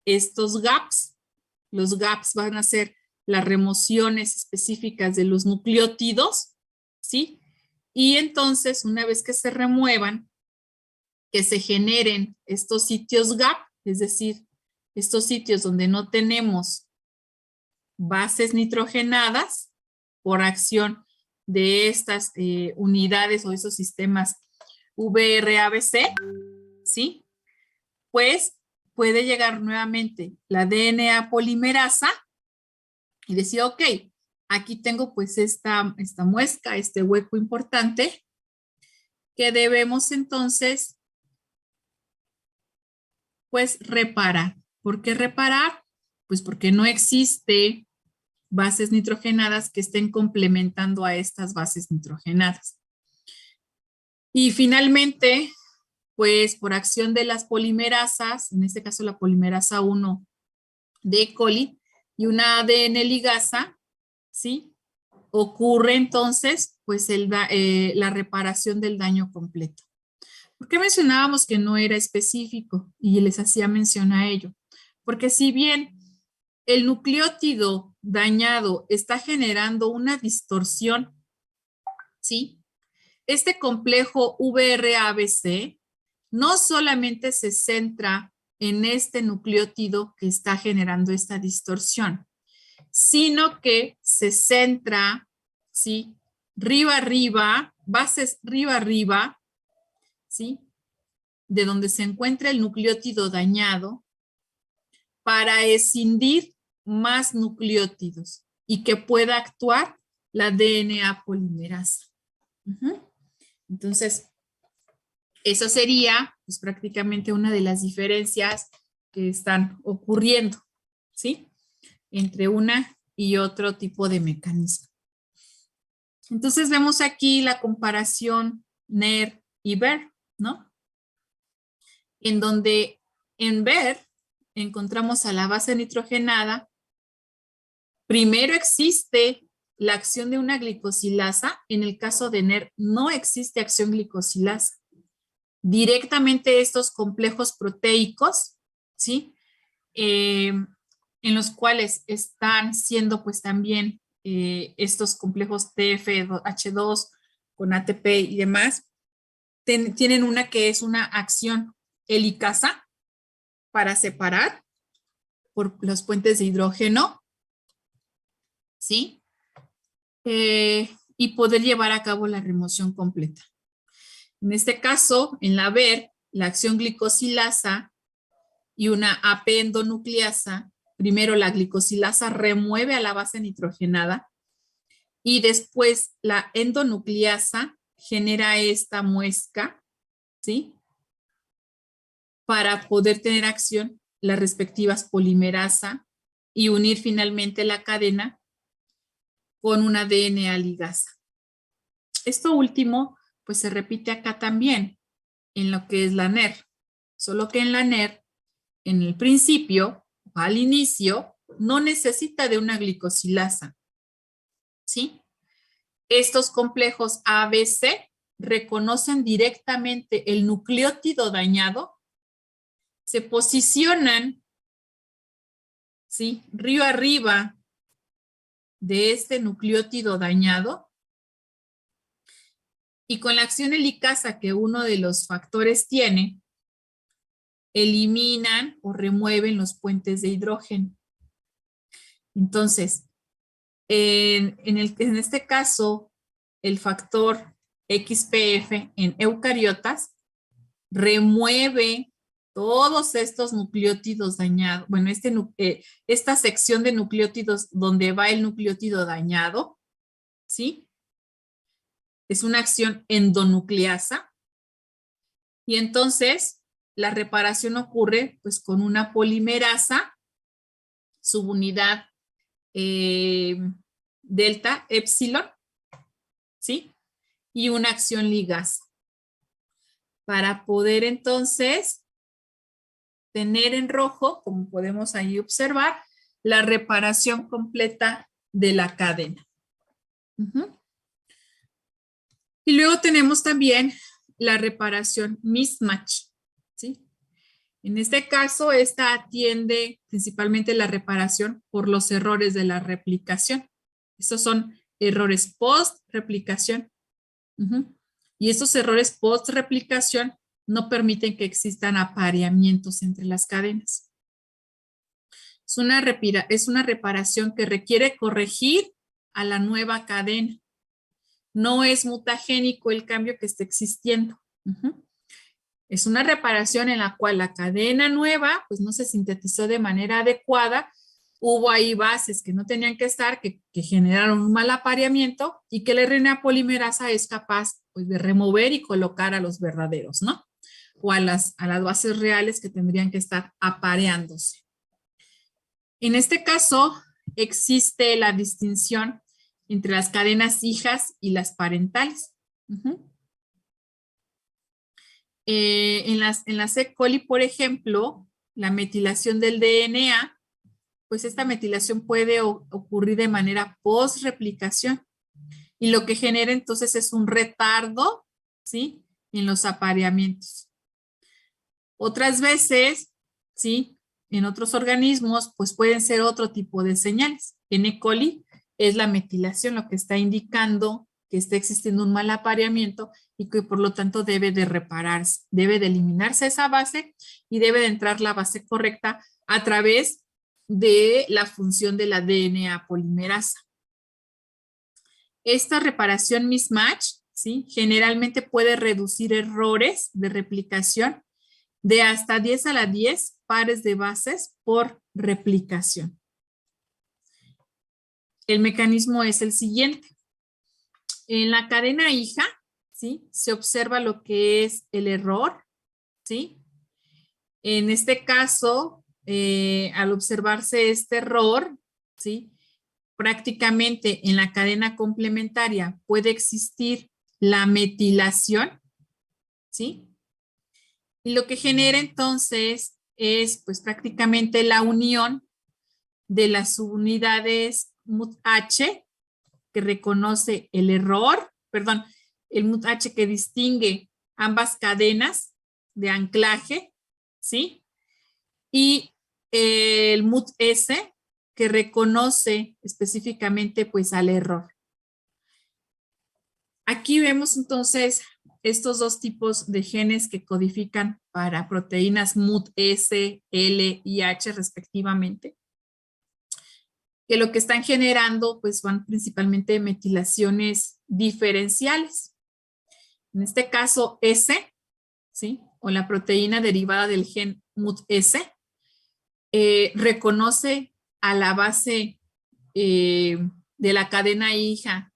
Speaker 2: estos gaps. Los gaps van a ser las remociones específicas de los nucleótidos, ¿sí? Y entonces una vez que se remuevan, que se generen estos sitios gap, es decir, estos sitios donde no tenemos bases nitrogenadas por acción de estas unidades o esos sistemas VRABC, ¿sí? Pues puede llegar nuevamente la DNA polimerasa y decir, ok, aquí tengo pues esta muesca, este hueco importante que debemos entonces pues reparar. ¿Por qué reparar? Pues porque no existe bases nitrogenadas que estén complementando a estas bases nitrogenadas. Y finalmente, pues por acción de las polimerasas, en este caso la polimerasa 1 de E. coli y una ADN ligasa, ¿sí? Ocurre entonces pues la reparación del daño completo. ¿Por qué mencionábamos que no era específico? Y les hacía mención a ello. Porque si bien el nucleótido dañado está generando una distorsión, ¿sí?, este complejo VRABC no solamente se centra en este nucleótido que está generando esta distorsión, sino que se centra, ¿sí?, bases arriba, ¿sí?, de donde se encuentra el nucleótido dañado para escindir más nucleótidos y que pueda actuar la DNA polimerasa. Entonces, eso sería pues, prácticamente una de las diferencias que están ocurriendo, ¿sí?, entre una y otro tipo de mecanismo. Entonces, vemos aquí la comparación NER y BER, ¿no? En donde en BER encontramos a la base nitrogenada. Primero existe la acción de una glicosilasa. En el caso de NER no existe acción glicosilasa. Directamente estos complejos proteicos, ¿sí?, en los cuales están siendo pues también estos complejos TFH2 con ATP y demás, tienen una que es una acción helicasa para separar por los puentes de hidrógeno, ¿sí?, y poder llevar a cabo la remoción completa. En este caso, en la BER, la acción glicosilasa y una AP endonucleasa, primero la glicosilasa remueve a la base nitrogenada y después la endonucleasa genera esta muesca, ¿sí?, para poder tener acción las respectivas polimerasa y unir finalmente la cadena con una DNA ligasa. Esto último, pues se repite acá también en lo que es la NER, solo que en la NER, en el principio, al inicio, no necesita de una glicosilasa, ¿sí? Estos complejos ABC reconocen directamente el nucleótido dañado, se posicionan, ¿sí?, río arriba de este nucleótido dañado y con la acción helicasa que uno de los factores tiene, eliminan o remueven los puentes de hidrógeno. Entonces, en este caso, el factor XPF en eucariotas remueve todos estos nucleótidos dañados, bueno, esta sección de nucleótidos donde va el nucleótido dañado, ¿sí? Es una acción endonucleasa. Y entonces la reparación ocurre pues con una polimerasa, subunidad delta, epsilon, ¿sí? Y una acción ligasa. Para poder entonces tener en rojo, como podemos ahí observar, la reparación completa de la cadena. Y luego tenemos también la reparación mismatch, ¿sí? En este caso, esta atiende principalmente la reparación por los errores de la replicación. Estos son errores post-replicación. Y estos errores post-replicación no permiten que existan apareamientos entre las cadenas. Es una reparación que requiere corregir a la nueva cadena. No es mutagénico el cambio que esté existiendo. Es una reparación en la cual la cadena nueva pues no se sintetizó de manera adecuada, hubo ahí bases que no tenían que estar, que generaron un mal apareamiento y que la RNA polimerasa es capaz pues de remover y colocar a los verdaderos, ¿no? O a las bases reales que tendrían que estar apareándose. En este caso existe la distinción entre las cadenas hijas y las parentales. En las E. coli, por ejemplo, la metilación del DNA, pues esta metilación puede ocurrir de manera post-replicación. Y lo que genera entonces es un retardo, ¿sí? En los apareamientos. Otras veces, ¿sí? En otros organismos, pues pueden ser otro tipo de señales. En E. coli es la metilación lo que está indicando que está existiendo un mal apareamiento y que por lo tanto debe de repararse, debe de eliminarse esa base y debe de entrar la base correcta a través de la función de la DNA polimerasa. Esta reparación mismatch, ¿sí? Generalmente puede reducir errores de replicación de hasta 10 a la 10 pares de bases por replicación. El mecanismo es el siguiente. En la cadena hija, ¿sí? Se observa lo que es el error, ¿sí? En este caso, al observarse este error, ¿sí? Prácticamente en la cadena complementaria puede existir la metilación, ¿sí? Y lo que genera entonces es pues prácticamente la unión de las subunidades MUT-H que reconoce el error, perdón, el MUT-H que distingue ambas cadenas de anclaje, ¿sí? Y el MUT-S que reconoce específicamente pues al error. Aquí vemos entonces estos dos tipos de genes que codifican para proteínas MUT-S, L y H respectivamente, que lo que están generando pues van principalmente metilaciones diferenciales. En este caso S, ¿sí? O la proteína derivada del gen MUT-S, reconoce a la base de la cadena hija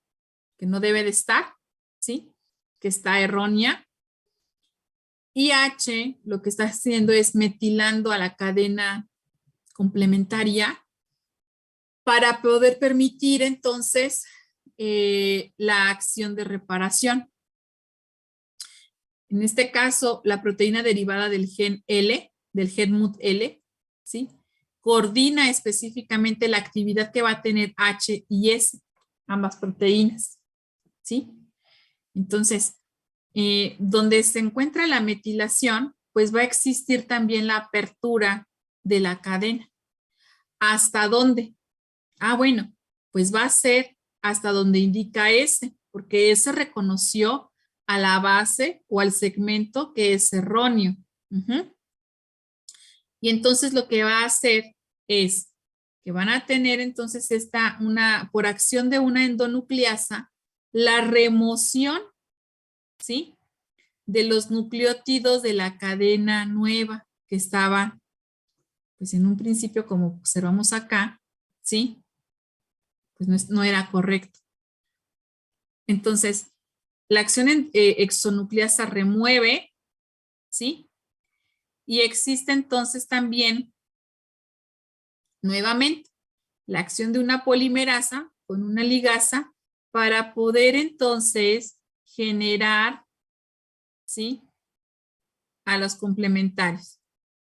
Speaker 2: que no debe de estar, ¿sí? Que está errónea. Y H lo que está haciendo es metilando a la cadena complementaria para poder permitir entonces la acción de reparación. En este caso, la proteína derivada del gen L, del gen MUT-L, ¿sí? Coordina específicamente la actividad que va a tener H y S, ambas proteínas, ¿sí? Entonces, donde se encuentra la metilación, pues va a existir también la apertura de la cadena. ¿Hasta dónde? Ah, bueno, pues va a ser hasta donde indica S, porque S reconoció a la base o al segmento que es erróneo. Y entonces lo que va a hacer es que van a tener entonces por acción de una endonucleasa, la remoción, ¿sí? De los nucleótidos de la cadena nueva. que estaba, pues en un principio, como observamos acá, ¿sí? Pues no era correcto. Entonces, la acción exonucleasa remueve, ¿sí? Y existe entonces también, nuevamente, la acción de una polimerasa con una ligasa para poder entonces generar, ¿sí? A los complementarios.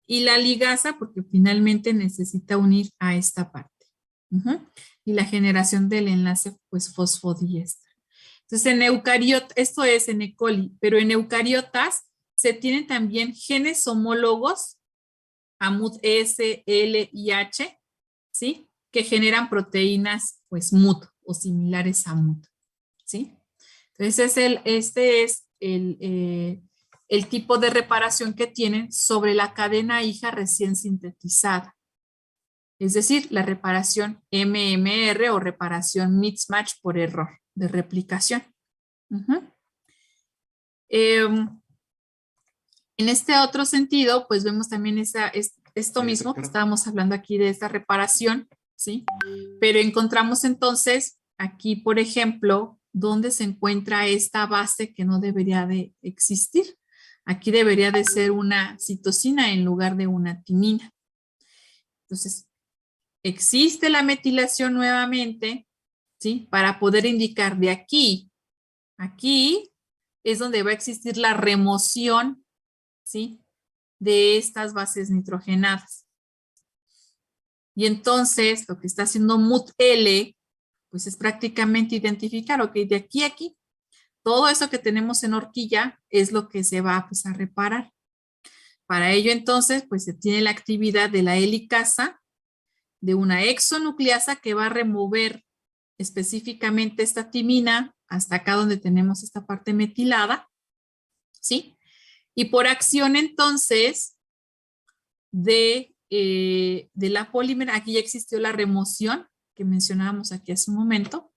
Speaker 2: Y la ligasa, porque finalmente necesita unir a esta parte. Y la generación del enlace, pues, fosfodiéster. Entonces, en eucariotas, esto es en E. coli, pero en eucariotas se tienen también genes homólogos, AMUD S, L y H, ¿sí? Que generan proteínas, pues, MUT o similares a MUT, ¿sí? Entonces, este es el tipo de reparación que tienen sobre la cadena hija recién sintetizada. Es decir, la reparación MMR o reparación mismatch por error de replicación. En este otro sentido, pues vemos también esto mismo que estábamos hablando aquí de esta reparación, ¿sí? Pero encontramos entonces aquí, por ejemplo, dónde se encuentra esta base que no debería de existir. Aquí debería de ser una citosina en lugar de una timina. Entonces, existe la metilación nuevamente, ¿sí? Para poder indicar de aquí, aquí es donde va a existir la remoción, ¿sí? De estas bases nitrogenadas. Y entonces, lo que está haciendo MUT-L, pues es prácticamente identificar, ok, de aquí a aquí, todo eso que tenemos en horquilla es lo que se va, pues, a reparar. Para ello, entonces, pues se tiene la actividad de la helicasa, de una exonucleasa que va a remover específicamente esta timina hasta acá donde tenemos esta parte metilada, ¿sí? Y por acción entonces de la polímera, aquí ya existió la remoción que mencionábamos aquí hace un momento.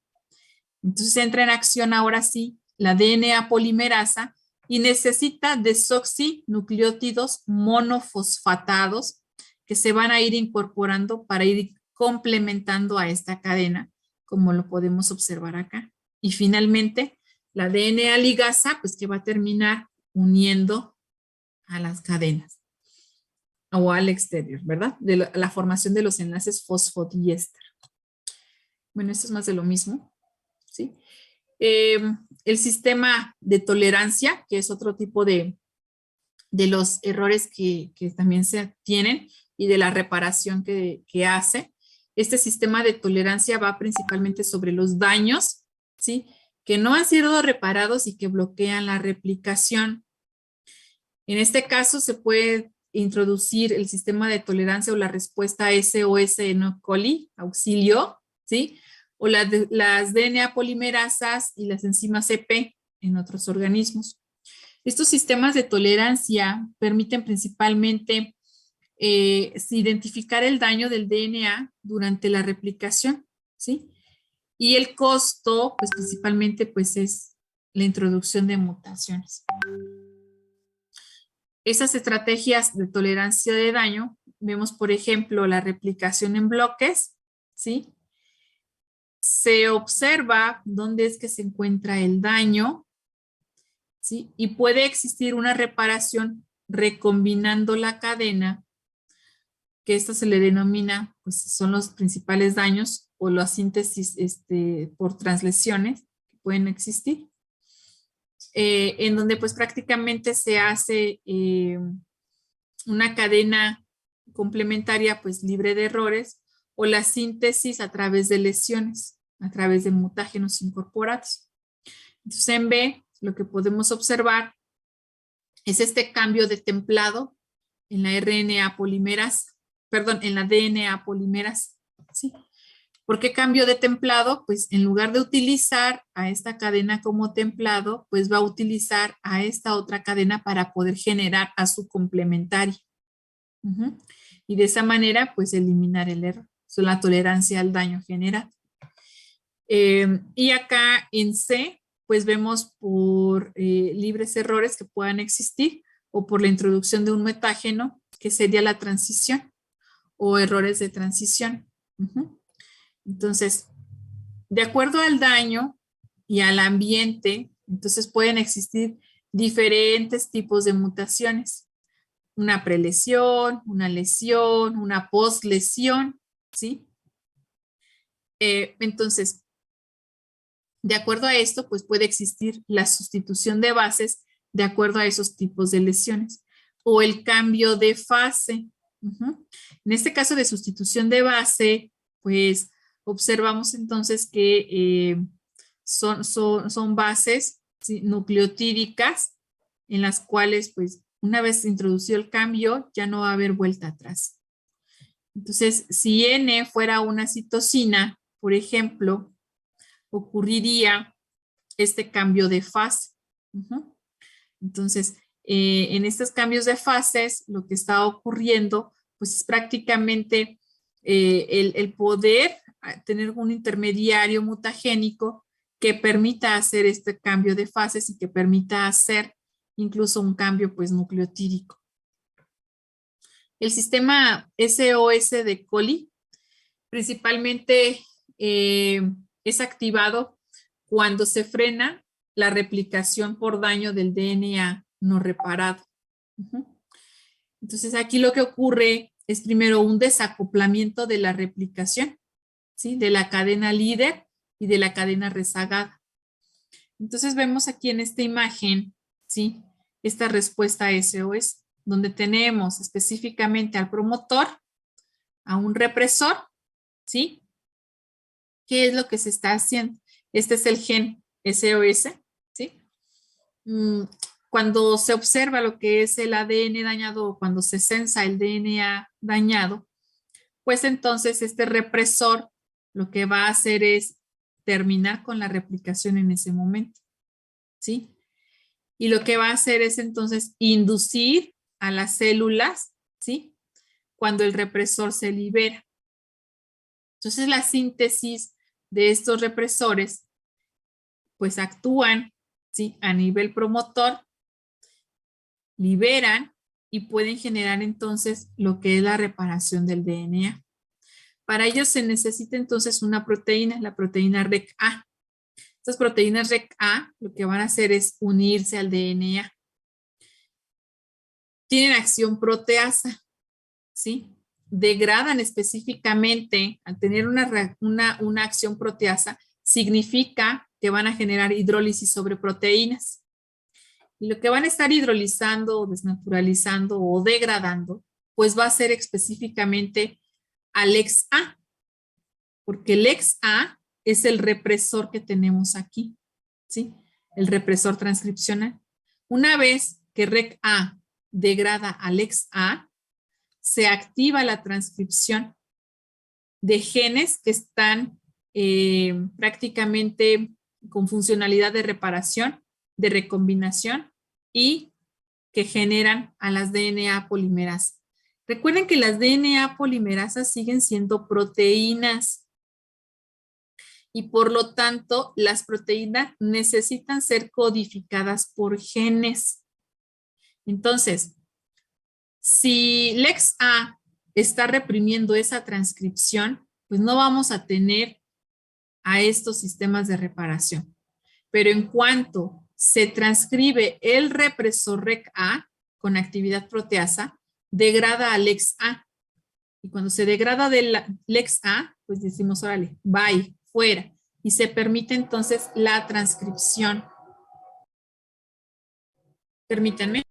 Speaker 2: Entonces entra en acción ahora sí la DNA polimerasa y necesita desoxinucleótidos monofosfatados que se van a ir incorporando para ir complementando a esta cadena, como lo podemos observar acá. Y finalmente, la DNA ligasa, pues que va a terminar uniendo a las cadenas o al exterior, ¿verdad? De la formación de los enlaces fosfodiéster. Bueno, esto es más de lo mismo, ¿sí? El sistema de tolerancia, que es otro tipo de los errores que también se tienen y de la reparación que hace. Este sistema de tolerancia va principalmente sobre los daños, ¿sí? Que no han sido reparados y que bloquean la replicación. En este caso se puede introducir el sistema de tolerancia o la respuesta SOS en E. coli, auxilio, ¿sí? O las DNA polimerasas y las enzimas EP en otros organismos. Estos sistemas de tolerancia permiten principalmente identificar el daño del DNA durante la replicación, ¿sí? Y el costo, pues principalmente, pues es la introducción de mutaciones. Esas estrategias de tolerancia de daño, vemos por ejemplo la replicación en bloques, ¿sí? Se observa dónde es que se encuentra el daño, ¿sí? Y puede existir una reparación recombinando la cadena, que esto se le denomina, pues son los principales daños o la síntesis por translesiones que pueden existir. En donde pues prácticamente se hace una cadena complementaria pues libre de errores o la síntesis a través de lesiones, a través de mutágenos incorporados. Entonces en B lo que podemos observar es este cambio de templado en la RNA polimerasa, perdón, en la DNA polimerasa, ¿sí? ¿Por qué cambio de templado? Pues en lugar de utilizar a esta cadena como templado, pues va a utilizar a esta otra cadena para poder generar a su complementario. Y de esa manera, pues eliminar el error, la tolerancia al daño general. Y acá en C, pues vemos por libres errores que puedan existir o por la introducción de un metágeno que sería la transición o errores de transición. Entonces, de acuerdo al daño y al ambiente, entonces pueden existir diferentes tipos de mutaciones. Una prelesión, una lesión, una postlesión, ¿sí? Entonces, de acuerdo a esto, pues puede existir la sustitución de bases de acuerdo a esos tipos de lesiones o el cambio de fase. En este caso de sustitución de base, pues observamos entonces que son bases, ¿sí?, nucleotídicas en las cuales pues una vez introducido el cambio ya no va a haber vuelta atrás. Entonces, si N fuera una citosina, por ejemplo, ocurriría este cambio de fase. Entonces, en estos cambios de fases, lo que está ocurriendo, pues es prácticamente el poder tener un intermediario mutagénico que permita hacer este cambio de fases y que permita hacer incluso un cambio pues nucleotídico. El sistema SOS de coli principalmente es activado cuando se frena la replicación por daño del DNA no reparado. Entonces aquí lo que ocurre es primero un desacoplamiento de la replicación, ¿sí?, de la cadena líder y de la cadena rezagada. Entonces vemos aquí en esta imagen, ¿sí?, esta respuesta SOS, donde tenemos específicamente al promotor, a un represor, ¿sí? ¿Qué es lo que se está haciendo? Este es el gen SOS, ¿sí? Cuando se observa lo que es el ADN dañado o cuando se sensa el DNA dañado, pues entonces este represor lo que va a hacer es terminar con la replicación en ese momento, ¿sí? Y lo que va a hacer es entonces inducir a las células, ¿sí?, cuando el represor se libera. Entonces la síntesis de estos represores pues actúan, ¿sí?, a nivel promotor, liberan y pueden generar entonces lo que es la reparación del DNA. Para ello se necesita entonces una proteína, la proteína REC-A. Estas proteínas REC-A lo que van a hacer es unirse al DNA. Tienen acción proteasa, ¿sí? Degradan específicamente, al tener una acción proteasa, significa que van a generar hidrólisis sobre proteínas. Y lo que van a estar hidrolizando o desnaturalizando o degradando, pues va a ser específicamente al XA, porque el XA es el represor que tenemos aquí, ¿sí?, el represor transcripcional. Una vez que REC-A degrada al XA, se activa la transcripción de genes que están prácticamente con funcionalidad de reparación, de recombinación y que generan a las DNA polimerasas. Recuerden que las DNA polimerasas siguen siendo proteínas y por lo tanto las proteínas necesitan ser codificadas por genes. Entonces, si LEX-A está reprimiendo esa transcripción, pues no vamos a tener a estos sistemas de reparación. Pero en cuanto se transcribe el represor REC-A con actividad proteasa, degrada a LEX-A. Y cuando se degrada del LEX-A, pues decimos, órale, bye, fuera. Y se permite entonces la transcripción. Permítanme.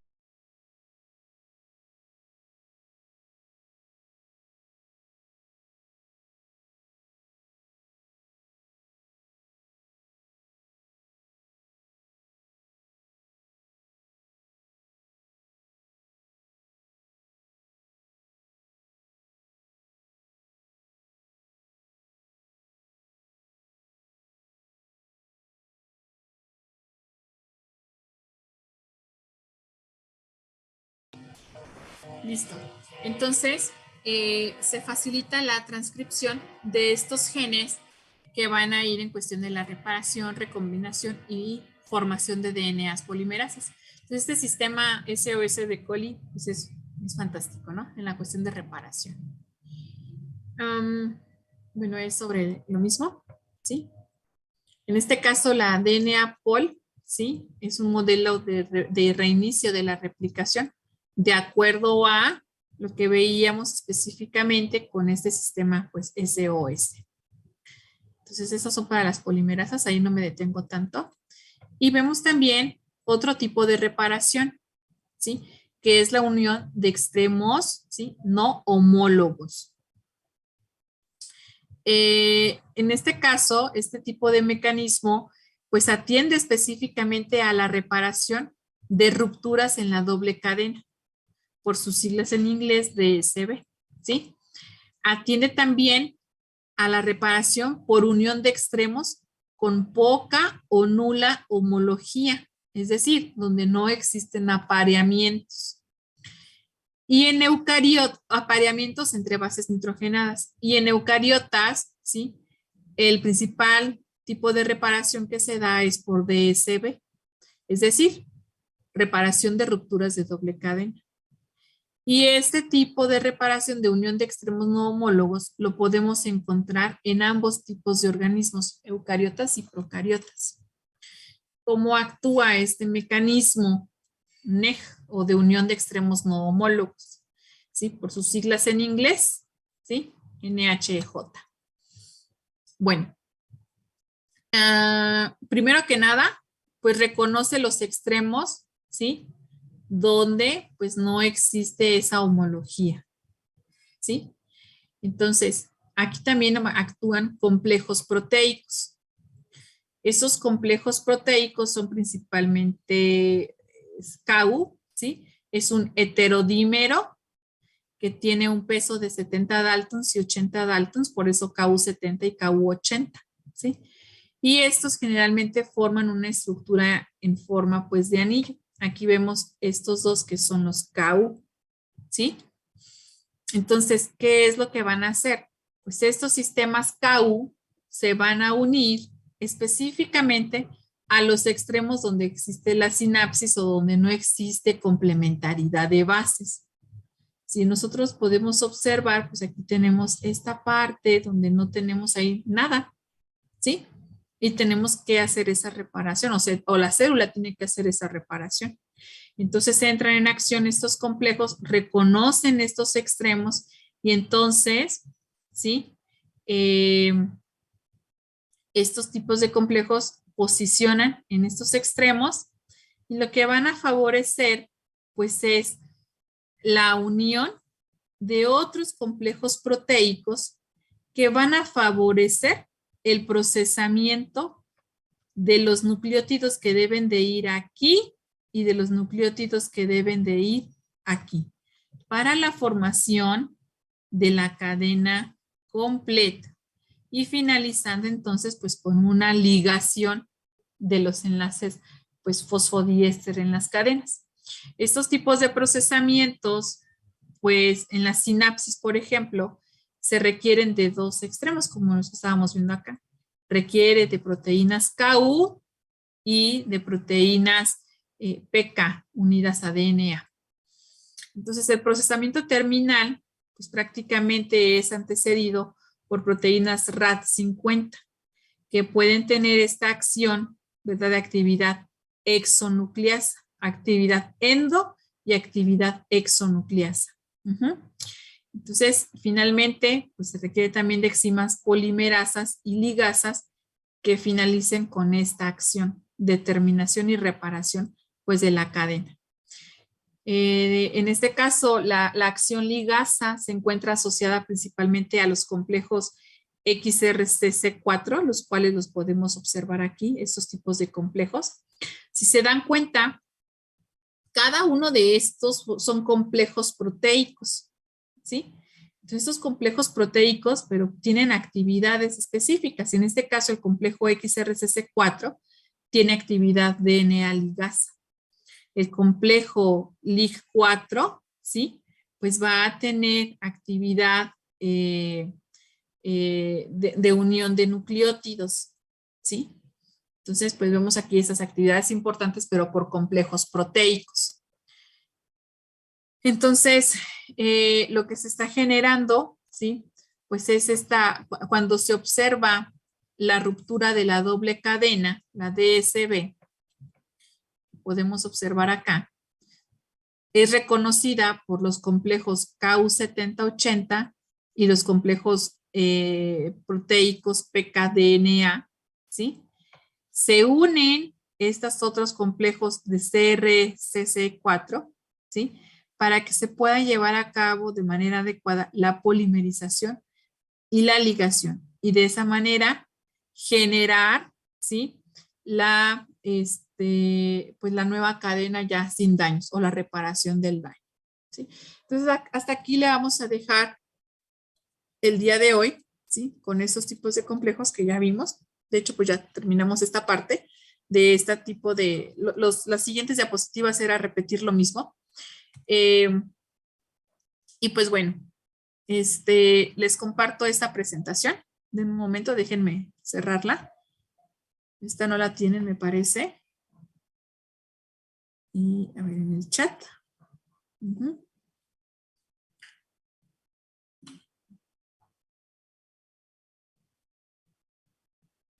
Speaker 2: Listo. Entonces, se facilita la transcripción de estos genes que van a ir en cuestión de la reparación, recombinación y formación de DNAs polimerasas. Entonces, este sistema SOS de coli pues es Es fantástico, ¿no? En la cuestión de reparación. Bueno, es sobre lo mismo, ¿sí? En este caso, la DNA POL, ¿sí? Es un modelo de reinicio de la replicación de acuerdo a lo que veíamos específicamente con este sistema, pues, SOS. Entonces, esas son para las polimerasas, ahí no me detengo tanto. Y vemos también otro tipo de reparación, ¿sí? Que es la unión de extremos, ¿sí? No homólogos. En este caso, este tipo de mecanismo, pues atiende específicamente a la reparación de rupturas en la doble cadena, por sus siglas en inglés DSB, ¿sí? Atiende también a la reparación por unión de extremos con poca o nula homología, es decir, donde no existen apareamientos. Y en eucariotas, apareamientos entre bases nitrogenadas. Y en eucariotas, ¿sí? El principal tipo de reparación que se da es por DSB, es decir, reparación de rupturas de doble cadena. Y este tipo de reparación de unión de extremos no homólogos lo podemos encontrar en ambos tipos de organismos, eucariotas y procariotas. ¿Cómo actúa este mecanismo NEG o de unión de extremos no homólogos? ¿Sí? Por sus siglas en inglés, ¿sí? NHJ. Bueno, primero que nada, pues reconoce los extremos, ¿sí? Donde pues no existe esa homología, ¿sí? Entonces, aquí también actúan complejos proteicos. Esos complejos proteicos son principalmente KU, ¿sí? Es un heterodímero que tiene un peso de 70 daltons y 80 daltons, por eso KU70 y KU80, ¿sí? Y estos generalmente forman una estructura en forma pues de anillo. Aquí vemos estos dos que son los KU, ¿sí? Entonces, ¿qué es lo que van a hacer? Pues estos sistemas KU se van a unir específicamente a los extremos donde existe la sinapsis o donde no existe complementariedad de bases. Si nosotros podemos observar, pues aquí tenemos esta parte donde no tenemos ahí nada, ¿sí? Y tenemos que hacer esa reparación, o la célula tiene que hacer esa reparación. Entonces entran en acción estos complejos, reconocen estos extremos y entonces, ¿sí? Estos tipos de complejos posicionan en estos extremos y lo que van a favorecer, pues es la unión de otros complejos proteicos que van a favorecer el procesamiento de los nucleótidos que deben de ir aquí y de los nucleótidos que deben de ir aquí para la formación de la cadena completa y finalizando entonces pues con una ligación de los enlaces pues fosfodiéster en las cadenas. Estos tipos de procesamientos pues en la sinapsis, por ejemplo, se requieren de dos extremos, como los que estábamos viendo acá. Requiere de proteínas KU y de proteínas PK unidas a DNA. Entonces, el procesamiento terminal, pues prácticamente es antecedido por proteínas RAD50, que pueden tener esta acción, ¿verdad?, de actividad exonucleasa, actividad endo y actividad exonucleasa. Entonces, finalmente, pues se requiere también de enzimas polimerasas y ligasas que finalicen con esta acción de terminación y reparación, pues, de la cadena. En este caso, la acción ligasa se encuentra asociada principalmente a los complejos XRCC4, los cuales los podemos observar aquí, estos tipos de complejos. Si se dan cuenta, cada uno de estos son complejos proteicos, ¿sí? Entonces, estos complejos proteicos, pero tienen actividades específicas. En este caso, el complejo XRCC4 tiene actividad DNA ligasa. El complejo Lig4, ¿sí? Pues va a tener actividad de unión de nucleótidos, ¿sí? Entonces, pues vemos aquí esas actividades importantes, pero por complejos proteicos. Entonces, lo que se está generando, ¿sí? Pues es cuando se observa la ruptura de la doble cadena, la DSB, podemos observar acá, es reconocida por los complejos Ku7080 y los complejos proteicos pKDNA, ¿sí? Se unen estos otros complejos de CRCC4, ¿sí? Para que se pueda llevar a cabo de manera adecuada la polimerización y la ligación. Y de esa manera generar, ¿sí? Pues la nueva cadena ya sin daños o la reparación del daño, ¿sí? Entonces, hasta aquí le vamos a dejar el día de hoy, ¿sí? Con esos tipos de complejos que ya vimos. De hecho, pues ya terminamos esta parte de este tipo de, las siguientes diapositivas era repetir lo mismo. Y pues bueno, les comparto esta presentación. De un momento, déjenme cerrarla. Esta no la tienen, me parece. Y a ver en el chat.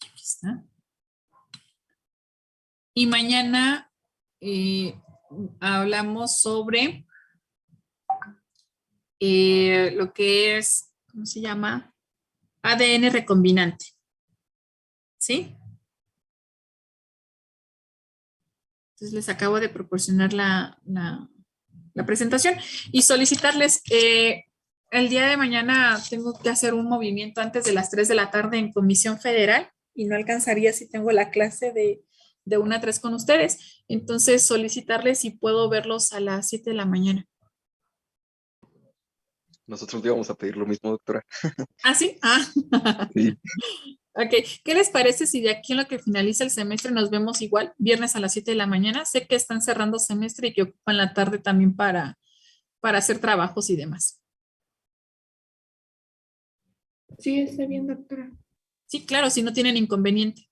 Speaker 2: Aquí está. Y mañana hablamos sobre lo que es, ¿cómo se llama? ADN recombinante. ¿Sí? Entonces les acabo de proporcionar la presentación y solicitarles, el día de mañana tengo que hacer un movimiento antes de las 3 de la tarde en Comisión Federal y no alcanzaría si tengo la clase de 1 a 3 con ustedes. Entonces solicitarles si puedo verlos a las 7 de la mañana.
Speaker 3: Nosotros íbamos a pedir lo mismo, doctora.
Speaker 2: ¿Ah, sí? Ah.
Speaker 3: Sí.
Speaker 2: Ok, ¿qué les parece si de aquí en lo que finaliza el semestre nos vemos igual, viernes a las 7 de la mañana? Sé que están cerrando semestre y que ocupan la tarde también para hacer trabajos y demás.
Speaker 6: Sí, está bien, doctora.
Speaker 2: Sí, claro, si no tienen inconveniente.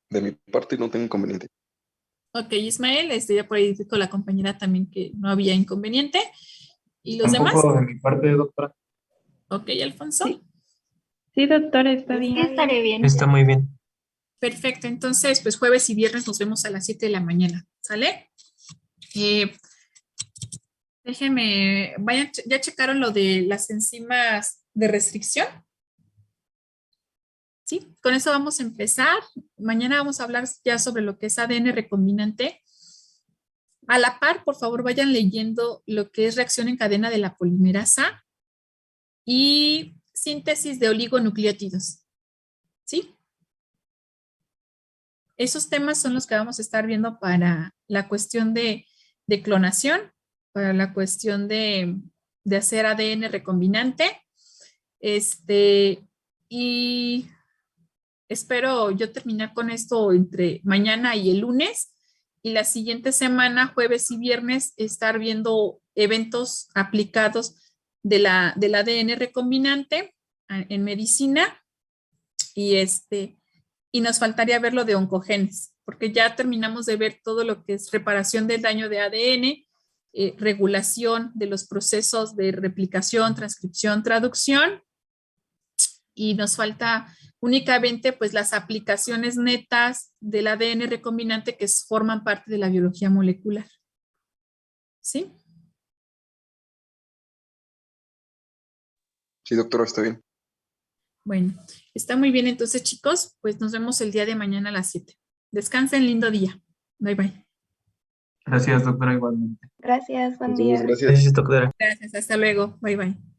Speaker 3: De mi parte no tengo inconveniente.
Speaker 2: Ok, Ismael, ya por ahí dijo la compañera también que no había inconveniente. ¿Y los demás?
Speaker 5: Tampoco de mi parte, doctora.
Speaker 2: Ok, Alfonso.
Speaker 6: Sí. Sí, doctora, está bien.
Speaker 7: Estaré bien.
Speaker 5: Está muy bien.
Speaker 2: Perfecto, entonces pues jueves y viernes nos vemos a las 7 de la mañana, ¿sale? Déjenme, ¿ya checaron lo de las enzimas de restricción? Sí, con eso vamos a empezar. Mañana vamos a hablar ya sobre lo que es ADN recombinante. A la par, por favor, vayan leyendo lo que es reacción en cadena de la polimerasa y síntesis de oligonucleótidos. ¿Sí? Esos temas son los que vamos a estar viendo para la cuestión de clonación, para la cuestión de hacer ADN recombinante. Y espero yo terminar con esto entre mañana y el lunes. Y la siguiente semana, jueves y viernes, estar viendo eventos aplicados del ADN recombinante en medicina. Y nos faltaría ver lo de oncogenes, porque ya terminamos de ver todo lo que es reparación del daño de ADN, regulación de los procesos de replicación, transcripción, traducción, y nos falta únicamente pues las aplicaciones netas del ADN recombinante que forman parte de la biología molecular. ¿Sí?
Speaker 3: Sí, doctora, está bien.
Speaker 2: Bueno, está muy bien entonces, chicos, pues nos vemos el día de mañana a las 7. Descansen, lindo día. Bye, bye.
Speaker 5: Gracias, doctora, igualmente.
Speaker 6: Gracias, buen
Speaker 3: Entonces,
Speaker 6: día.
Speaker 3: gracias.
Speaker 5: Gracias, doctora.
Speaker 2: Gracias, hasta luego. Bye, bye.